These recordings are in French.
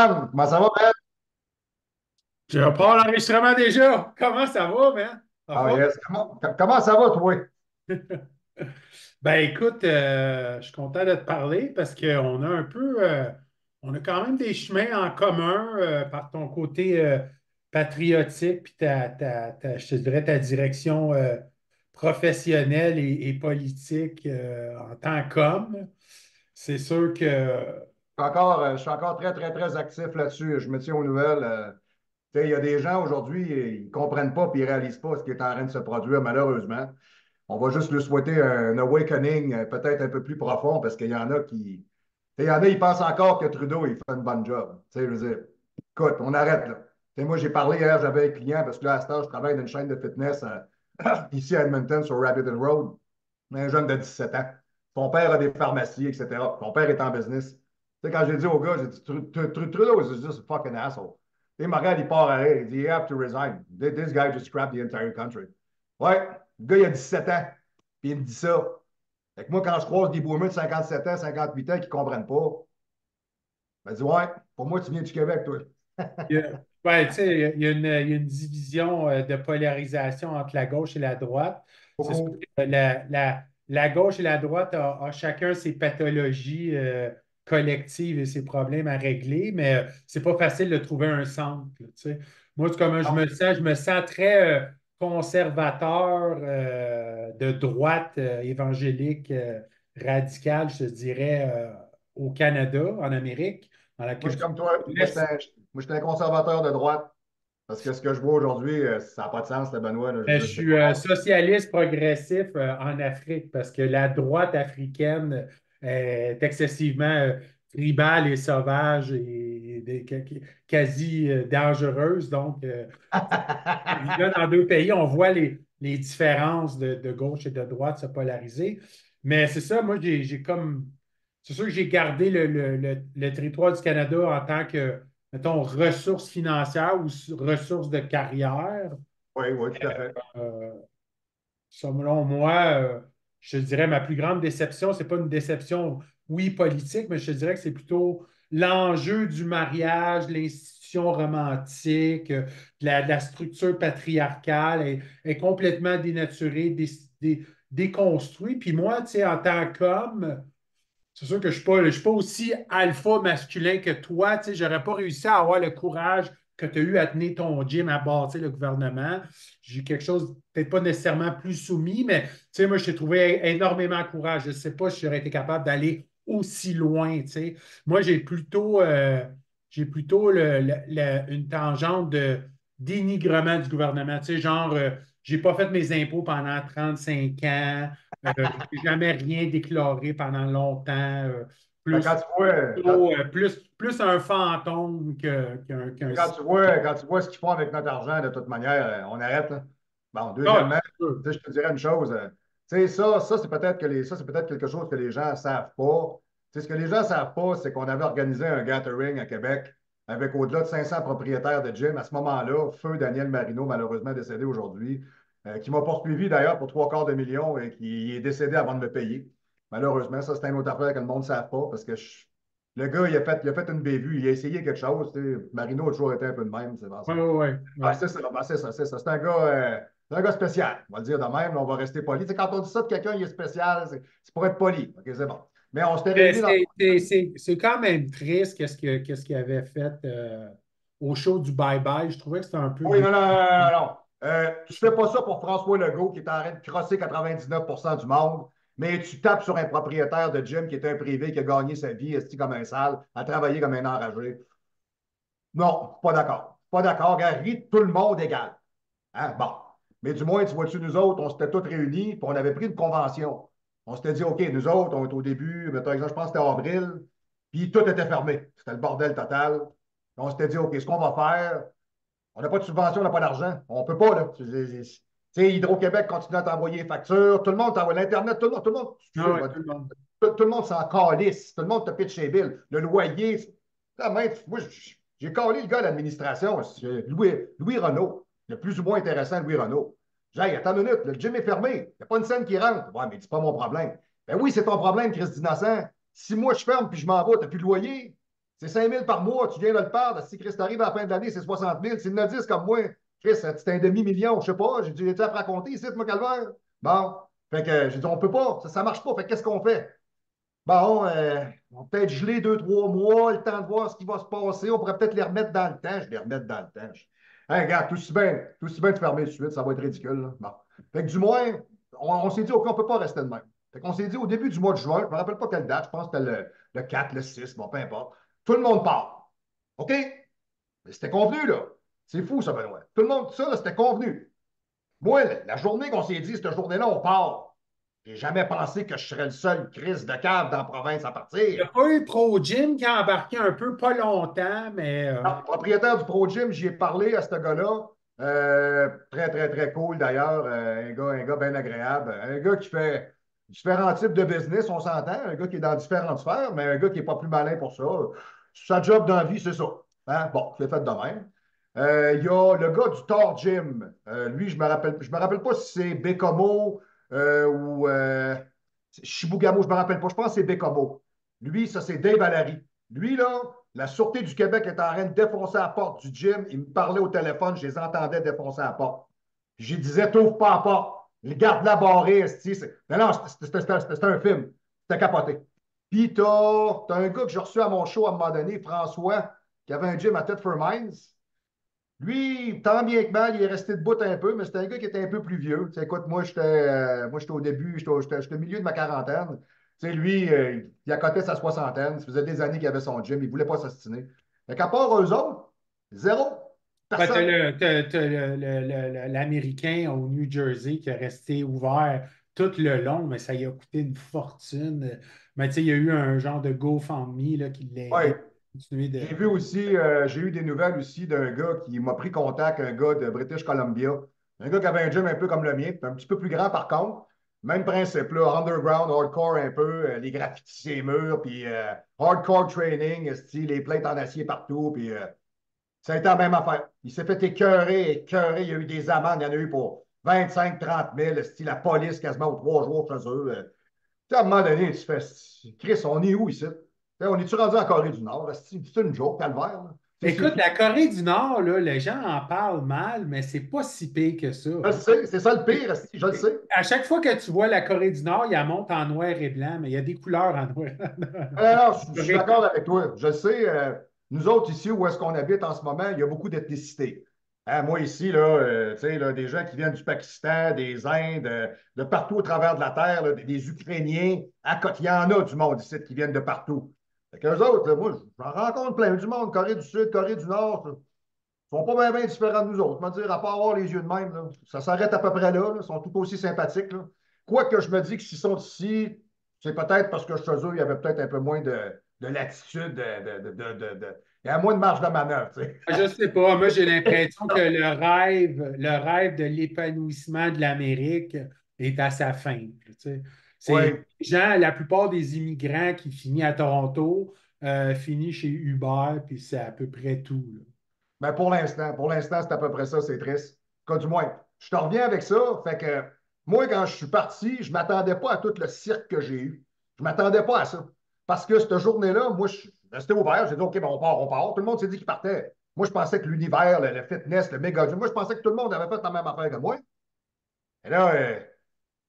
Comment ça va, Ben? Je repars l'enregistrement déjà. Comment ça va, man? En Ah, forme? yes. Comment ça va, toi? Ben écoute, je suis content de te parler parce qu'on a on a quand même des chemins en commun par ton côté patriotique, puis je te dirais ta direction professionnelle et politique en tant qu'homme. C'est sûr que Je suis encore très, très, très actif là-dessus. Je me tiens aux nouvelles. Tu sais, il y a des gens aujourd'hui, ils ne comprennent pas et ils ne réalisent pas ce qui est en train de se produire, malheureusement. On va juste lui souhaiter un awakening peut-être un peu plus profond parce qu'il y en a qui. Tu sais, il y en a, ils pensent encore que Trudeau, il fait une bonne job. Tu sais, je veux dire, écoute, on arrête là. Tu sais, moi, j'ai parlé hier, j'avais un client parce que là, à ce temps, je travaille dans une chaîne de fitness ici à Edmonton sur Rabbiton Road. Un jeune de 17 ans. Son père a des pharmacies, etc. Son père est en business. Tu sais, quand j'ai dit au gars, j'ai dit, Trudeau is just a fucking asshole. Et il me regarde, il part à rire. Il dit, you have to resign. This guy just scrapped the entire country. Ouais, le gars, il a 17 ans. Puis il me dit ça. Fait que moi, quand je croise des boomers de 57 ans, 58 ans qui ne comprennent pas, je me dis, ouais, pour moi, tu viens du Québec, toi. ouais, tu sais, il y a une division de polarisation entre la gauche et la droite. C'est sûr Beaucoup. que la gauche et la droite ont chacun ses pathologies collectives et ses problèmes à régler, mais c'est pas facile de trouver un centre, là, tu sais. Moi, c'est comme je me sens très conservateur de droite évangélique radicale, je te dirais, au Canada, en Amérique, dans la Moi, je suis culture comme toi. de Moi, je suis un conservateur de droite. Parce que ce que je vois aujourd'hui, ça n'a pas de sens, le Benoît. Là, je veux Je dire, c'est suis pas. socialiste progressif en Afrique parce que la droite africaine est excessivement tribale et sauvage et quasi dangereuse. Donc, vivant dans deux pays, on voit les différences de gauche et de droite se polariser. Mais c'est ça, moi, j'ai comme. C'est sûr que j'ai gardé le territoire du Canada en tant que, mettons, ressource financière ou ressource de carrière. Oui, oui, tout à fait. Euh, Selon moi, je te dirais ma plus grande déception, c'est pas une déception, oui, politique, mais je te dirais que c'est plutôt l'enjeu du mariage, l'institution romantique, de la structure patriarcale est complètement dénaturée, déconstruite. Puis moi, tu sais, en tant qu'homme, c'est sûr que je suis pas aussi alpha masculin que toi. Tu sais, j'aurais pas réussi à avoir le courage que tu as eu à tenir ton gym, à bâtir le gouvernement. J'ai eu quelque chose, peut-être pas nécessairement plus soumis, mais tu sais, moi, je t'ai trouvé énormément de courage. Je ne sais pas si j'aurais été capable d'aller aussi loin. Tu sais. Moi, j'ai plutôt une tangente de dénigrement du gouvernement. Tu sais, genre, j'ai pas fait mes impôts pendant 35 ans. J'ai jamais rien déclaré pendant longtemps. Ben, Plus, plus un fantôme qu'un quand tu vois ce qu'ils font avec notre argent, de toute manière, on arrête, là. Bon, Ah, deuxièmement, c'est sûr. tu sais, je te dirais une chose. Tu sais, ça, c'est peut-être quelque chose que les gens ne savent pas. Tu sais, ce que les gens ne savent pas, c'est qu'on avait organisé un gathering à Québec avec au-delà de 500 propriétaires de gym. À ce moment-là, feu Daniel Marino, malheureusement décédé aujourd'hui, qui m'a poursuivi d'ailleurs pour trois quarts de million et qui est décédé avant de me payer. Malheureusement, ça, c'est une autre affaire que le monde ne savent pas parce que le gars, il a fait une bévue, il a essayé quelque chose. Tu sais. Marino a toujours été un peu de même, c'est vrai ça. Oui, oui, oui. Ah, c'est ça, ben, c'est ça, c'est ça. C'est un gars spécial. On va le dire de même, là, on va rester poli. Tu sais, quand on dit ça de quelqu'un, il est spécial, c'est pour être poli. OK, c'est bon. Mais on s'était Mais réunis dans. c'est quand même triste qu'est-ce qu'il avait fait au show du Bye Bye. Je trouvais que c'était un peu Oui, des. non, non, non, non, non. Tu fais pas ça pour François Legault qui est en train de crosser 99% du monde, mais tu tapes sur un propriétaire de gym qui est un privé qui a gagné sa vie, esti comme un sale, a travaillé comme un enragé. Non, pas d'accord. Pas d'accord. Regarde, tout le monde égal. Hein? Bon. Mais du moins, tu vois-tu, nous autres, on s'était tous réunis, puis on avait pris une convention. On s'était dit, OK, nous autres, on est au début, par exemple, je pense que c'était avril, puis tout était fermé. C'était le bordel total. On s'était dit, OK, ce qu'on va faire, on n'a pas de subvention, on n'a pas d'argent. On ne peut pas, là. Tu sais, Hydro-Québec continue à t'envoyer les factures. Tout le monde t'envoie l'Internet. Tout le monde, Ah excusez, ouais, tout le monde. tout le monde s'en calisse. Tout le monde te pitch chez Bill. Le loyer. Là, même, moi, j'ai calé le gars à l'administration. Louis Renault. Le plus ou moins intéressant, Louis Renault. J'ai dit, attends une minute, le gym est fermé. Il n'y a pas une scène qui rentre. Ouais, mais c'est pas mon problème. Ben oui, c'est ton problème, Chris d'innocent. Si moi je ferme puis je m'en vais, tu n'as plus de loyer. C'est 5 000 par mois, tu viens de le perdre. Si Chris t'arrive à la fin de l'année, c'est 60 000. S'il en a 10 comme moi, Chris, c'est un demi-million, je sais pas. J'ai dû à raconter ici, moi, Calvaire. Bon. Fait que j'ai dit, on peut pas, ça marche pas. Fait qu'est-ce qu'on fait? Bon, on peut peut-être geler 2, 3 mois, le temps de voir ce qui va se passer. On pourrait peut-être les remettre dans le temps. Je les remettre dans le temps. Hey, regarde, tout si bien de fermer tout de suite, ça va être ridicule. Là. Bon. Fait que du moins, on s'est dit, OK, on ne peut pas rester de même. Fait qu'on s'est dit au début du mois de juin, je ne me rappelle pas quelle date, je pense que c'était le 4, le 6, bon, peu importe. Tout le monde part. OK? Mais c'était convenu, là. C'est fou, ça, Benoît. Tout le monde, ça, là, c'était convenu. Moi, la journée qu'on s'est dit, cette journée-là, on part. J'ai jamais pensé que je serais le seul Chris de cave dans la province à Il n'y partir. a pas eu Pro Gym qui a embarqué un peu, pas longtemps, mais Non, propriétaire du Pro Gym, j'y ai parlé à ce gars-là. Très, très, très cool d'ailleurs. Un gars bien agréable. Un gars qui fait différents types de business, on s'entend. Un gars qui est dans différentes sphères, mais un gars qui n'est pas plus malin pour ça. Sa job dans la vie, c'est ça. Hein? Bon, c'est fait de même. Il y a le gars du Thor Gym. Lui, je me rappelle pas si c'est Bécomo ou Chibougamau, je ne me rappelle pas. Je pense que c'est Bécomo. Lui, ça, c'est Dave Allary. Lui, là, la Sûreté du Québec est en train de défoncer la porte du gym. Il me parlait au téléphone, je les entendais défoncer la porte. Je disais, t'ouvres pas la porte. Il garde la barrée. Non, non, c'était un film. C'était capoté. Puis, t'as un gars que j'ai reçu à mon show à un moment donné, François, qui avait un gym à Thetford Mines. Lui, tant bien que mal, il est resté debout un peu, mais c'était un gars qui était un peu plus vieux. Tu sais, écoute, moi, j'étais au début, j'étais au milieu de ma quarantaine. Tu sais, lui, il accotait sa soixantaine. Ça faisait des années qu'il avait son gym. Il ne voulait pas s'astiner. Fait qu'à part eux autres, zéro. ben, t'as Personne. l'Américain au New Jersey qui est resté ouvert tout le long, mais ça lui a coûté une fortune. Mais tu sais, il y a eu un genre de GoFundMe là, qui l'aidait Ouais. à continuer de. J'ai vu aussi, j'ai eu des nouvelles aussi d'un gars qui m'a pris contact, un gars de British Columbia. Un gars qui avait un gym un peu comme le mien, un petit peu plus grand par contre. Même principe, là, underground, hardcore un peu, les graffitis sur les murs, puis hardcore training, style, les plates en acier partout, puis ça a été la même affaire. Il s'est fait écœurer, écœurer. Il y a eu des amendes, il y en a eu pour 25, 30 000, style la police quasiment aux 3 jours chez eux. Tu sais, à un moment donné, tu fais, Chris, on est où ici? On est-tu rendu en Corée du Nord? C'est une joke, calvaire. Là? Écoute, la Corée du Nord, là, les gens en parlent mal, mais c'est pas si pire que ça. Je le sais, c'est ça le pire, je le sais. À chaque fois que tu vois la Corée du Nord, il y a monte en noir et blanc, mais il y a des couleurs en noir. Non, je suis d'accord avec toi. Je sais, nous autres ici, où est-ce qu'on habite en ce moment, il y a beaucoup d'ethnicité. Hein, moi ici, là, tu sais, là, des gens qui viennent du Pakistan, des Indes, de partout au travers de la terre, là, des Ukrainiens, à côté, il y en a du monde ici qui viennent de partout. Fait qu'eux autres, là, moi, j'en rencontre plein du monde, Corée du Sud, Corée du Nord, ils sont pas bien, bien différents de nous autres. Je veux dire, à part avoir les yeux de même, là, ça s'arrête à peu près là. Ils sont tout aussi sympathiques. Là. Quoique je me dis que s'ils sont ici, c'est peut-être parce que chez eux, il y avait peut-être un peu moins de latitude, il y a moins de marge de manœuvre. Tu sais. Je sais pas. Moi, j'ai l'impression que le rêve de l'épanouissement de l'Amérique est à sa fin. Tu sais. C'est Oui, la plupart des immigrants qui finissent à Toronto finissent chez Uber, puis c'est à peu près tout. Là. mais pour l'instant, c'est à peu près ça, c'est triste. En tout cas, du moins, je te reviens avec ça. Fait que moi, quand je suis parti, je ne m'attendais pas à tout le cirque que j'ai eu. Je ne m'attendais pas à ça. Parce que cette journée-là, moi, je suis resté ouvert. J'ai dit, OK, ben, on part, on part. Tout le monde s'est dit qu'il partait. Moi, je pensais que l'univers, le fitness, le méga gym, moi, je pensais que tout le monde avait fait la même affaire que moi. Et là,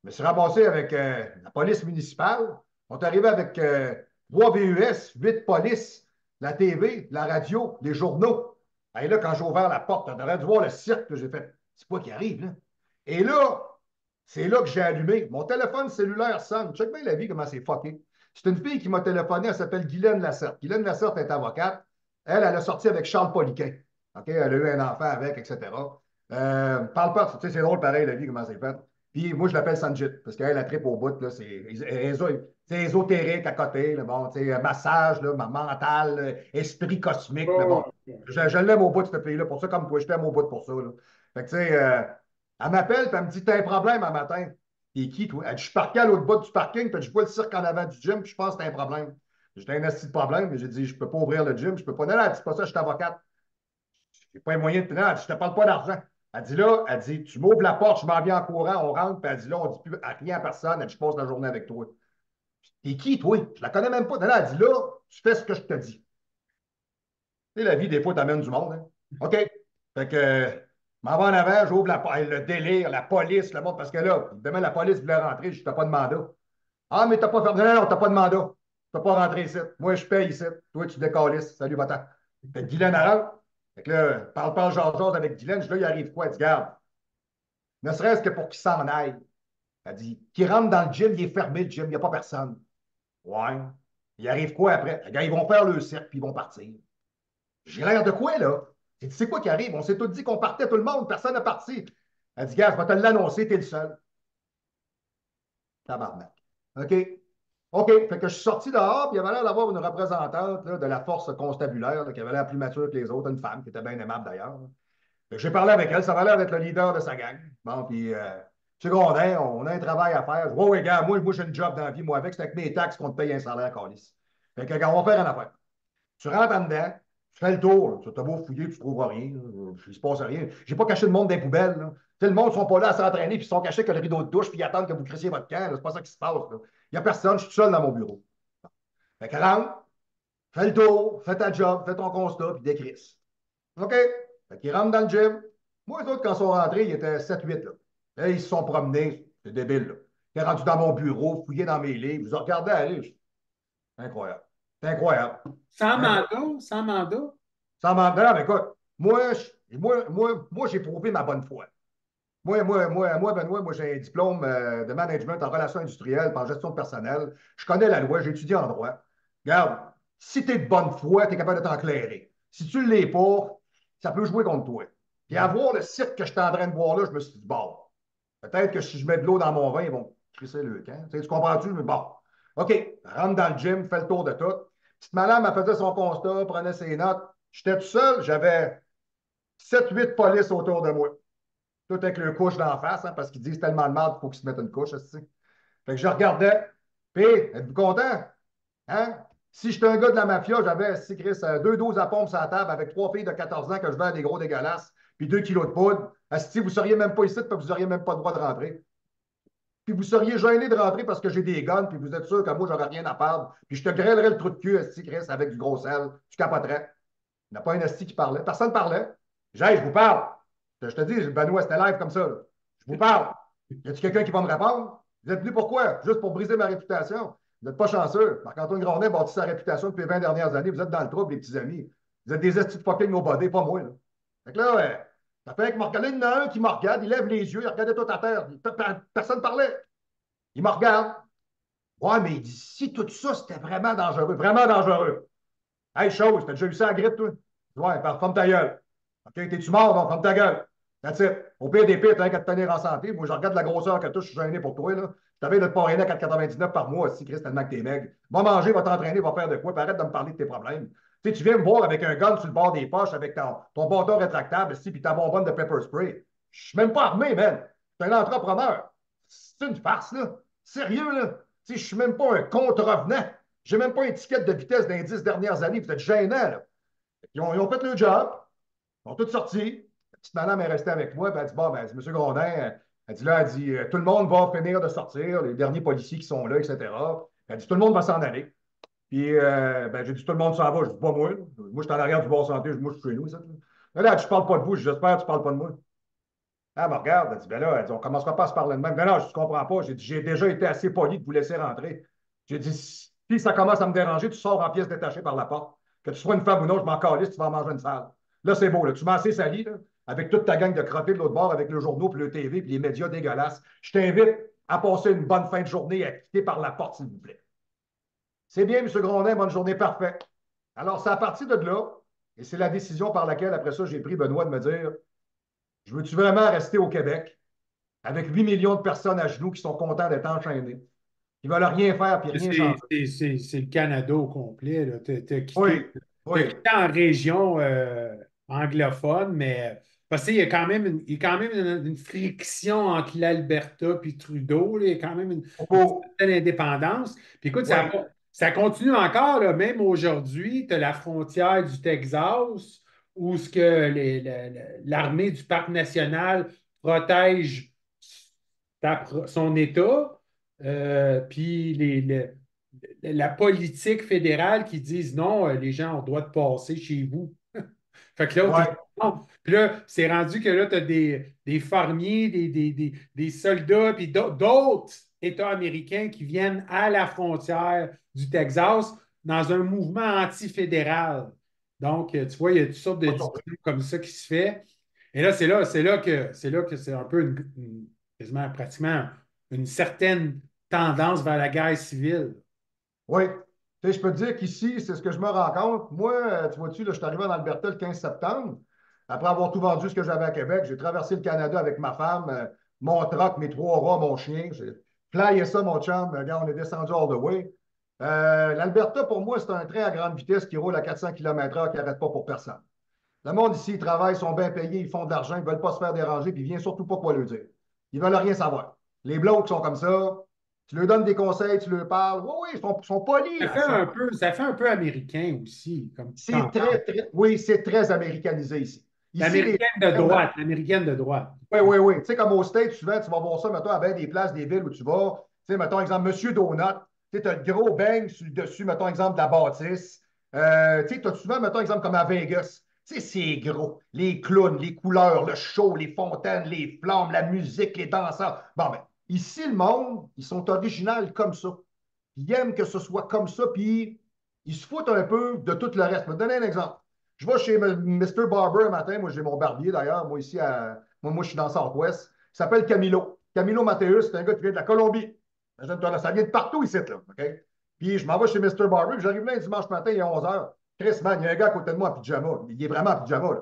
je me suis ramassé avec la police municipale. On est arrivé avec 3 VUS, 8 polices, la TV, la radio, les journaux. Et là, quand j'ai ouvert la porte, on aurait dû voir le cirque que j'ai fait. C'est quoi qui arrive, là? Et là, c'est là que j'ai allumé. Mon téléphone cellulaire sonne. Check bien la vie, comment c'est fucké. C'est une fille qui m'a téléphoné, elle s'appelle Guylaine Lacerte. Guylaine Lacerte est avocate. Elle a sorti avec Charles Poliquin. OK? Elle a eu un enfant avec, etc. Parle pas, tu sais, c'est drôle pareil, la vie, comment c'est fait. Puis moi, je l'appelle Sanjit, parce qu'elle, la tripe au bout, là, c'est ésotérique à côté, là, bon, tu sais, massage, là, mental, esprit cosmique, là, bon. Oh, Je l'aime au bout de cette fille-là, pour ça, comme toi, je t'aime au bout pour ça, là. Fait que, tu sais, elle m'appelle, puis elle me dit, t'as un problème un matin. T'es qui, toi? Elle dit, je suis parqué à l'autre bout du parking, puis je vois le cirque en avant du gym, puis je pense que t'as un problème. J'ai un asti de problème, mais j'ai dit, je peux pas ouvrir le gym, je peux pas. Non, non, elle dit, c'est pas ça, je suis avocate. J'ai pas les moyens de. Non, elle dit, je te parle pas d'argent. Elle dit là, elle dit, tu m'ouvres la porte, je m'en viens en courant, on rentre, puis elle dit là, on dit plus à rien à personne, elle dit, je passe la journée avec toi. T'es qui, toi? Je la connais même pas. Non, non, elle dit là, tu fais ce que je te dis. sais, la vie, des fois, t'amènes du monde. Hein. OK. Fait que, m'en vais en avant, j'ouvre le délire, la police, le monde, parce que là, demain, la police voulait rentrer, je n'ai pas de mandat. Ah, mais t'as pas fait. Non, non, non, t'as pas de mandat. Tu peux pas rentrer ici. Moi, je paye ici. Toi, tu décalisses. Salut, va-t'en. Fait que Guylaine rentre. Fait que là, parle, jase avec Guylaine. Je dis là, il arrive quoi? Elle dit, garde, ne serait-ce que pour qu'il s'en aille. Elle dit, qu'il rentre dans le gym, il est fermé, le gym, il n'y a pas personne. Ouais. Il arrive quoi après? Les gars, ils vont faire le cirque, puis ils vont partir. J'ai l'air de quoi, là? J'ai dit, c'est quoi qui arrive? On s'est tous dit qu'on partait, tout le monde, personne n'est parti. Elle dit, gars, je vais te l'annoncer, t'es le seul. Tabarnak. OK. OK. Fait que je suis sorti dehors, puis il y avait l'air d'avoir une représentante là, de la force constabulaire, là, qui avait l'air plus mature que les autres, une femme, qui était bien aimable d'ailleurs. Fait que j'ai parlé avec elle, ça avait l'air d'être le leader de sa gang. Bon, puis, M. Grondin, on a un travail à faire. Ouais, ouais, gars, moi j'ai une job dans la vie, moi, avec, c'est avec mes taxes qu'on te paye un salaire, Calis. Fait que, gars, on va faire une affaire. Tu rentres en dedans, tu fais le tour, tu as beau fouiller, tu ne trouveras rien, il ne se passe rien. J'ai pas caché le monde dans les poubelles. Là. Le monde ne sont pas là à s'entraîner, puis ils sont cachés que le rideau de douche, puis ils attendent que vous crissiez votre camp. C'est pas ça qui se passe. Il n'y a personne, je suis seul dans mon bureau. Fait que rentre, fais le tour, fais ta job, fais ton constat, puis décrisse. OK? Fait qu'ils rentrent dans le gym. Moi, les autres, quand ils sont rentrés, ils étaient 7-8 là. Et ils se sont promenés, c'est débile, là. Ils sont rendus dans mon bureau, fouillés dans mes livres, ils ont regardé aller. Incroyable. C'est incroyable. Sans Incroyable. mandat, sans mandat. Sans m'en mais écoute, moi, j'ai prouvé ma bonne foi. Benoît, moi, j'ai un diplôme de management en relations industrielles, en gestion de personnel. Je connais la loi, j'ai étudié en droit. Regarde, si tu es de bonne foi, tu es capable de t'enclairer. Si tu ne l'es pas, ça peut jouer contre toi. Puis à voir le cirque que je suis en train de voir là, je me suis dit, bon, peut-être que si je mets de l'eau dans mon vin, ils vont crisser le camp. Tu comprends-tu? Mais bon, OK, rentre dans le gym, fais le tour de tout. Petite madame, elle faisait son constat, prenait ses notes. J'étais tout seul, j'avais 7-8 polices autour de moi. Tout avec le couche d'en face, hein, parce qu'ils disent tellement de mal qu'il faut qu'ils se mettent une couche. Aussi. Fait que je regardais. Puis, êtes-vous content? Hein? Si j'étais un gars de la mafia, j'avais, si Chris, 2 doses à pompe sur la table avec 3 filles de 14 ans que je vends à des gros dégueulasses, puis 2 kilos de poudre. Si vous ne seriez même pas ici, puis vous n'auriez même pas le droit de rentrer. Puis vous seriez gêné de rentrer parce que j'ai des guns, puis vous êtes sûr que moi, j'aurais rien à perdre. Puis je te grêlerais le trou de cul, Esti, Chris, avec du gros sel. Tu capoterais. Il n'y a pas un Esti qui parlait. Personne ne parlait. J'ai, je vous parle. Je te dis, Benoît, c'était live comme ça. Là. Je vous parle. Y a-t-il quelqu'un qui va me répondre? Vous êtes venu pourquoi? Juste pour briser ma réputation. Vous n'êtes pas chanceux. Marc-Antoine Grondin bâtit sa réputation depuis les 20 dernières années. Vous êtes dans le trouble, les petits amis. Vous êtes des estis de fucking nobody, pas moi. Là. Fait que là, ça fait que me regarder, il y en a un qui me regarde, il lève les yeux, il regardait tout à terre. Personne ne parlait. Il me regarde. Ouais, mais il dit, si tout ça, c'était vraiment dangereux, vraiment dangereux. Hey, chose, t'as déjà vu ça à grippe, toi? Ouais, ferme ta gueule. OK, t'es-tu mort? Bon, ferme ta gueule. That's it. Au pire des pires, t'as qu'à te tenir en santé. Moi, je regarde la grosseur que tu, je suis gêné pour toi, là. Je t'avais de te parrainer à 4,99 par mois, si Chris, tellement que t'es maigre. Va manger, va t'entraîner, va faire de quoi, puis arrête de me parler de tes problèmes. Tu sais, tu viens me voir avec un gun sur le bord des poches, avec ton bâton rétractable, si, puis ta bonbonne de pepper spray. Je suis même pas armé, man. Je suis un entrepreneur. C'est une farce, là. Sérieux, là. Tu sais, je suis même pas un contrevenant. J'ai même pas une étiquette de vitesse dans les 10 dernières années. Vous êtes gênant, là. Ils ont fait le job. Ils ont tous sorti. La petite madame est restée avec moi. Elle dit, bon, ben, M. Grondin, elle dit là, elle dit, tout le monde va finir de sortir, les derniers policiers qui sont là, etc. Elle dit, tout le monde va s'en aller. Puis, ben, j'ai dit, tout le monde s'en va. Je dis, pas moi. Là. Moi, je suis en arrière du bord santé. Moi, je suis chez nous. Ça. Là, je parle pas de vous. J'espère que tu parles pas de moi. Elle me regarde. Elle dit, ben là, elle dit, on commencera pas à se parler de même. Ben non, je ne comprends pas. J'ai dit, j'ai déjà été assez poli de vous laisser rentrer. J'ai dit, si ça commence à me déranger, tu sors en pièces détachées par la porte. Que tu sois une femme ou non, je m'en calisse, tu vas en manger une salle. Là, c'est beau. Là. Tu m'as assez sali, là, avec toute ta gang de crottés de l'autre bord, avec le journaux, puis le TV, puis les médias dégueulasses. Je t'invite à passer une bonne fin de journée et à quitter par la porte, s'il vous plaît. C'est bien, M. Grondin, bonne journée, parfait. Alors, c'est à partir de là, et c'est la décision par laquelle, après ça, j'ai pris Benoît de me dire, je veux-tu vraiment rester au Québec avec 8 millions de personnes à genoux qui sont contents d'être enchaînés, qui ne veulent rien faire puis rien changer? C'est le Canada au complet. Tu as Oui, quitté, oui. en région anglophone, mais parce qu'il y a quand même il y a quand même une friction entre l'Alberta et Trudeau. Là. Il y a quand même une Beaucoup. certaine indépendance. Puis écoute, Oui. ça continue encore, là, même aujourd'hui. Tu as la frontière du Texas où ce que l'armée du Parc national protège son État. Puis la politique fédérale qui disent non, les gens ont le droit de passer chez vous. Fait que là, Ouais. puis là, c'est rendu que là, tu as des fermiers, des soldats, puis d'autres États américains qui viennent à la frontière du Texas dans un mouvement antifédéral. Donc, tu vois, il y a toutes sortes de Pas surpris. divisions comme ça qui se fait. Et là, c'est là que c'est un peu quasiment, pratiquement une certaine tendance vers la guerre civile. Oui. Tu sais, je peux te dire qu'ici, c'est ce que je me rends compte. Moi, tu vois-tu, là, je suis arrivé en Alberta le 15 septembre. Après avoir tout vendu ce que j'avais à Québec, j'ai traversé le Canada avec ma femme, mon truck, mes trois rats, mon chien. J'ai flyé ça, mon chum. Regarde, on est descendu all the way. L'Alberta, pour moi, c'est un train à grande vitesse qui roule à 400 km/h qui n'arrête pas pour personne. Le monde ici, ils travaillent, ils sont bien payés, ils font de l'argent, ils ne veulent pas se faire déranger, puis ils ne viennent surtout pas quoi leur dire. Ils ne veulent rien savoir. Les blocs sont comme ça. Tu leur donnes des conseils, tu leur parles. Oui, oui, ils sont polis à ça. Ça fait un peu américain aussi, comme C'est très, très, oui, c'est très américanisé ici. Ici, les l'américaine de droite. oui, oui, oui. Tu sais, comme au States, souvent, tu vas voir ça, mettons, à bien des places, des villes où tu vas. Tu sais, mettons, exemple, Monsieur Donut. Tu sais, as le gros bang sur le dessus, mettons, exemple, de la bâtisse. Tu sais, as souvent, mettons, exemple, comme à Vegas. Tu sais, c'est gros. Les clowns, les couleurs, le show, les fontaines, les flammes, la musique, les danseurs. Bon, ben, ici, le monde, ils sont originaux comme ça. Ils aiment que ce soit comme ça, puis ils se foutent un peu de tout le reste. Je vais te donner un exemple. Je vais chez Mr. Barber un matin. Moi, j'ai mon barbier, d'ailleurs. Moi, ici, moi, je suis dans le Southwest. Il s'appelle Camilo. Camilo Mateus, c'est un gars qui vient de la Colombie. Imagine-toi, là, ça vient de partout ici, là. OK? Puis je m'en vais chez Mr. Barber, puis j'arrive là un dimanche matin, il est 11 h. Chris, man, il y a un gars à côté de moi en pyjama. Il est vraiment en pyjama, là.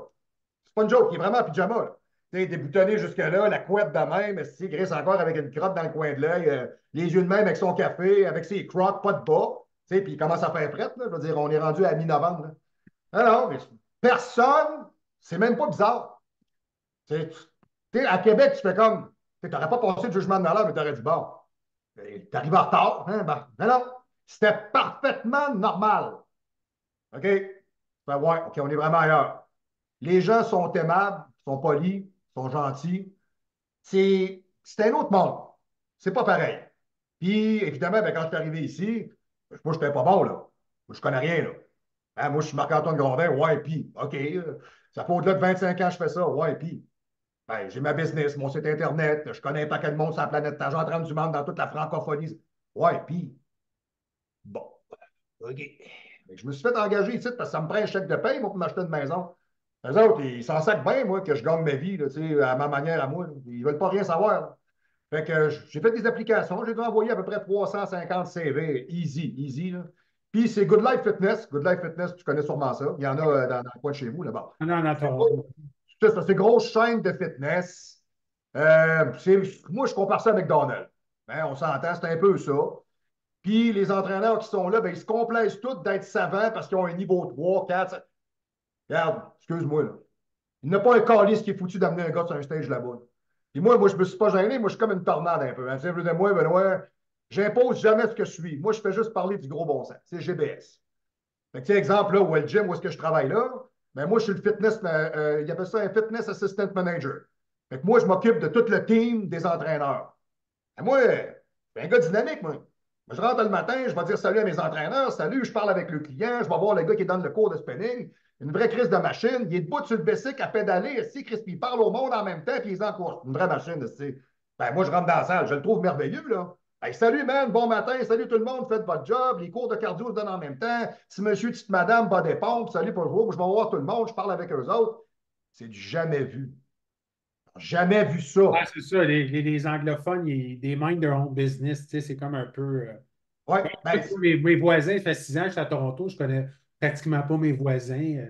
C'est pas une joke, il est vraiment en pyjama, là. Tu sais, déboutonné jusque-là, la couette de même, c'est Chris encore avec une crotte dans le coin de l'œil, les yeux de même avec son café, avec ses crocs, pas de bas. Tu sais, puis il commence à faire prête, là. Je veux dire, on est rendu à mi-novembre, là. Alors, mais personne, c'est même pas bizarre. À Québec, tu fais comme, tu n'aurais pas passé le jugement de valeur, mais tu aurais dit, bon, tu arrives en retard. Hein? Ben, non, non, c'était parfaitement normal. OK? Ben, ouais, OK, on est vraiment ailleurs. Les gens sont aimables, sont polis, sont gentils. C'est un autre monde. C'est pas pareil. Puis, évidemment, ben, quand je suis arrivé ici, moi, je n'étais pas bon, là. Moi, je connais rien, là. Hein, moi, je suis Marc-Antoine Grondin, ouais, puis, OK, ça fait au-delà de 25 ans que je fais ça, ouais, puis. Ben, j'ai ma business, mon site Internet, je connais un paquet de monde sur la planète Terre, j'entraîne du monde dans toute la francophonie. Ouais, puis, bon, OK. Je me suis fait engager ici parce que ça me prend un chèque de paye, moi, pour m'acheter une maison. Les autres, ils s'en sacent bien, moi, que je gagne ma vie, là, tu sais, à ma manière, à moi, là. Ils veulent pas rien savoir, là. Fait que j'ai fait des applications, j'ai dû envoyer à peu près 350 CV, easy, easy, là. Puis c'est Good Life Fitness. Good Life Fitness, tu connais sûrement ça. Il y en a dans le coin de chez vous, là-bas. Non, non, C'est Toronto. ça, c'est grosse chaîne de fitness. Moi, je compare ça à McDonald's. Hein, on s'entend, c'est un peu ça. Puis les entraîneurs qui sont là, ben, ils se complaisent tous d'être savants parce qu'ils ont un niveau 3, 4. Regarde, excuse-moi, là. Il n'y a pas un calice qui est foutu d'amener un gars sur un stage là-bas. Puis moi, je ne me suis pas gêné. Moi, je suis comme une tornade un peu. Hein. Tu sais, de moi, Benoît, j'impose jamais ce que je suis. Moi, je fais juste parler du gros bon sens. C'est GBS. Fait que, tu sais, exemple, là, où est le gym, où est-ce que je travaille là, ben, moi, je suis le fitness, il y avait ça un fitness assistant manager. Fait que moi, je m'occupe de tout le team des entraîneurs. Et moi, je suis un gars dynamique, moi. Moi, je rentre le matin, je vais dire salut à mes entraîneurs, salut, je parle avec le client, je vais voir le gars qui donne le cours de spinning, une vraie crise de machine, il est debout sur le bicycle à pédaler, si Chris, il parle au monde en même temps, puis il encourage. Une vraie machine, tu ben, moi, je rentre dans la salle, je le trouve merveilleux, là. Hey, salut, man, bon matin, salut tout le monde, faites votre job, les cours de cardio se donnent en même temps, si monsieur, petite madame, pas des pompes, salut, bonjour, je vais voir tout le monde, je parle avec eux autres. C'est du jamais vu. Jamais vu Ah, ça. c'est ça, les anglophones, they mind their own business, tu sais, c'est comme un peu. Ouais, ben, Mes voisins, ça fait 6 ans que je suis à Toronto, je connais pratiquement pas mes voisins.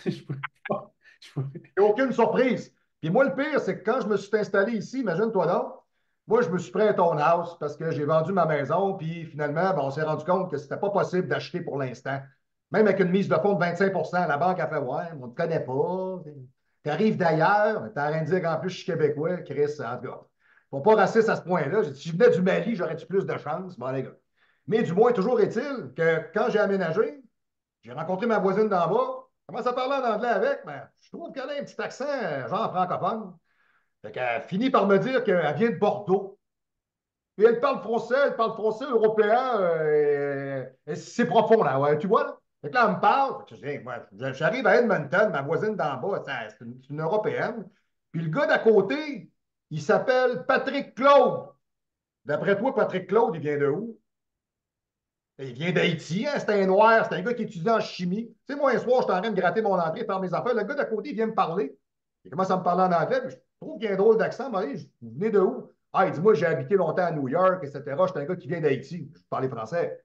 Je pourrais pas- je pourrais- n'y a aucune surprise. Puis moi, le pire, c'est que quand je me suis installé ici, imagine-toi donc, moi, je me suis pris un townhouse parce que j'ai vendu ma maison, puis finalement, ben, on s'est rendu compte que c'était pas possible d'acheter pour l'instant. Même avec une mise de fonds de 25 la banque a fait ouais, on ne te connaît pas. Tu arrives d'ailleurs, mais t'as rien de dire qu'en plus, je suis québécois, Chris, en tout cas. Faut pas raciste à ce point-là. Si je venais du Mali, j'aurais-tu plus de chance? Bon, les gars. Mais du moins, toujours est-il que quand j'ai aménagé, j'ai rencontré ma voisine d'en bas. Commence à parler en anglais avec, mais je trouve qu'elle a un petit accent, genre francophone. Fait qu'elle finit par me dire qu'elle vient de Bordeaux. Et elle parle français européen. C'est profond, là, ouais, tu vois, là? Fait que là, elle me parle. Fait que moi, j'arrive à Edmonton, ma voisine d'en bas, c'est une Européenne. Puis le gars d'à côté, il s'appelle Patrick Claude. D'après toi, Patrick Claude, il vient de où? Il vient d'Haïti, hein? C'est un noir, c'est un gars qui étudie en chimie. Tu sais, moi, un soir, je suis en train de gratter mon entrée, faire mes affaires. Le gars d'à côté, il vient me parler. Il commence à me parler en anglais, puis je trouve qu'il y a un drôle d'accent. Mais vous venez de où? Ah, il dit, moi, j'ai habité longtemps à New York, etc. Je suis un gars qui vient d'Haïti. Je parlais français.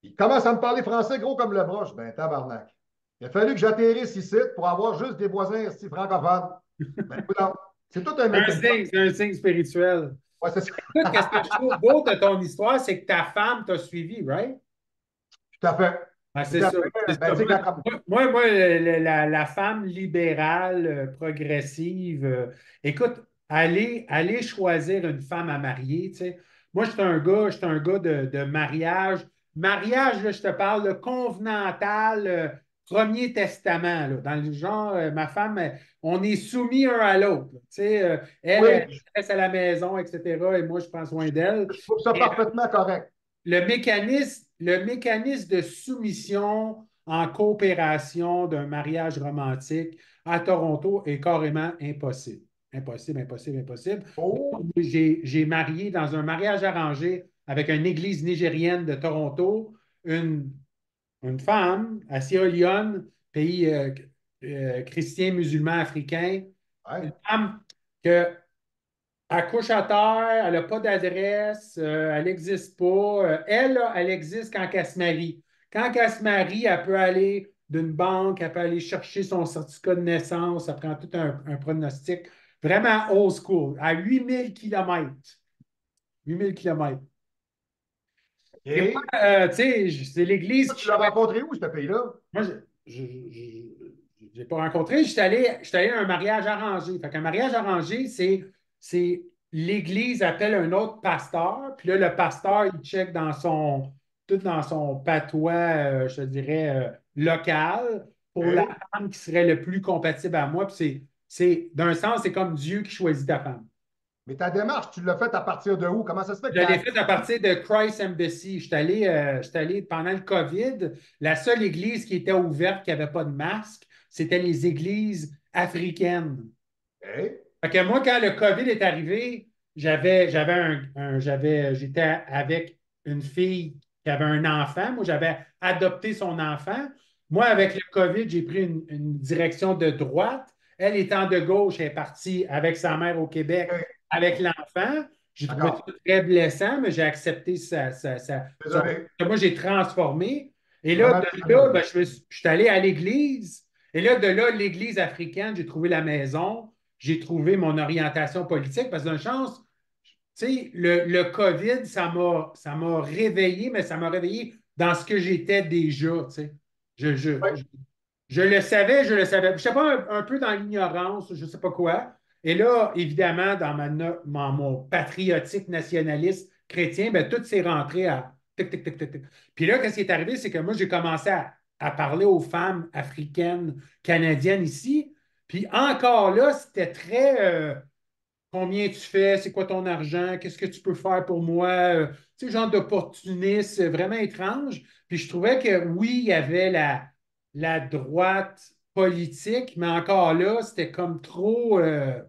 Il commence à me parler français gros comme le bras. Je dis, ben, tabarnak. Il a fallu que j'atterrisse ici pour avoir juste des voisins ici francophones. Ben, non. C'est tout un melting pot. C'est un signe spirituel. Ouais, c'est ça. Écoute, qu'est-ce que je trouve beau de ton histoire, c'est que ta femme t'a suivi, right? Tout à fait. Ah, Tout c'est à ça. fait. C'est Ben, ça. tu sais, quand, La femme libérale, progressive, écoute, allez choisir une femme à marier, tu sais. Moi, j'étais un gars de mariage. Mariage, là, je te parle de convenantal, premier testament, là, dans le genre, ma femme, on est soumis un à l'autre, là. Tu sais, elle oui, reste à la maison, etc., et moi, je prends soin d'elle. je trouve ça parfaitement correct. Le mécanisme de soumission en coopération d'un mariage romantique à Toronto est carrément impossible. Impossible, impossible, impossible. Oh, J'ai marié dans un mariage arrangé avec une église nigérienne de Toronto, une, une femme à Sierra Leone, pays chrétien, musulman, africain, une ouais. femme que elle couche à terre, elle n'a pas d'adresse, elle n'existe pas. Elle, là, elle existe quand elle se marie. Quand elle se marie, elle peut aller d'une banque, elle peut aller chercher son certificat de naissance, ça prend tout un pronostic. Vraiment old school, à 8000 kilomètres. 8000 kilomètres. Et moi, OK. tu sais, c'est l'Église Toi, qui tu l'as choisit. rencontré où, ce pays-là? Moi, je ne l'ai pas rencontré. Je suis allé à un mariage arrangé. Fait qu'un mariage arrangé, c'est l'Église appelle un autre pasteur, puis là, le pasteur, il check tout dans son patois, je te dirais, local, pour la OK. femme qui serait le plus compatible à moi. Puis d'un sens, c'est comme Dieu qui choisit ta femme. Mais ta démarche, tu l'as faite à partir de où? Comment ça se fait que Je tu as l'ai fait à accepté? partir de Christ Embassy. J'étais allé pendant le COVID. La seule église qui était ouverte, qui n'avait pas de masque, c'était les églises africaines. OK. Fait que moi, quand le COVID est arrivé, j'étais avec une fille qui avait un enfant. Moi, j'avais adopté son enfant. Moi, avec le COVID, j'ai pris une direction de droite. Elle étant de gauche, elle est partie avec sa mère au Québec OK. avec l'enfant. J'ai trouvé ça D'accord. très blessant, mais j'ai accepté Désolé. que moi, j'ai transformé. Et là, Vraiment de là, désolé. je suis allé à l'église. Et là, de là, l'église africaine, j'ai trouvé la maison, j'ai trouvé mon orientation politique parce que d'une chance, tu sais, le COVID, ça m'a réveillé, mais ça m'a réveillé dans ce que j'étais déjà, tu sais. Je, je, Oui. je, je le savais, je le savais. Je sais pas, un peu dans l'ignorance, je ne sais pas quoi. Et là, évidemment, mon patriotique nationaliste chrétien, ben, tout s'est rentré à tic, tic, tic, tic, tic. Puis là, qu'est-ce qui est arrivé, c'est que moi, j'ai commencé à parler aux femmes africaines, canadiennes ici. Puis encore là, c'était très combien tu fais, c'est quoi ton argent, qu'est-ce que tu peux faire pour moi, tu sais, genre d'opportuniste vraiment étrange. Puis je trouvais que oui, il y avait la droite politique, mais encore là, c'était comme trop, je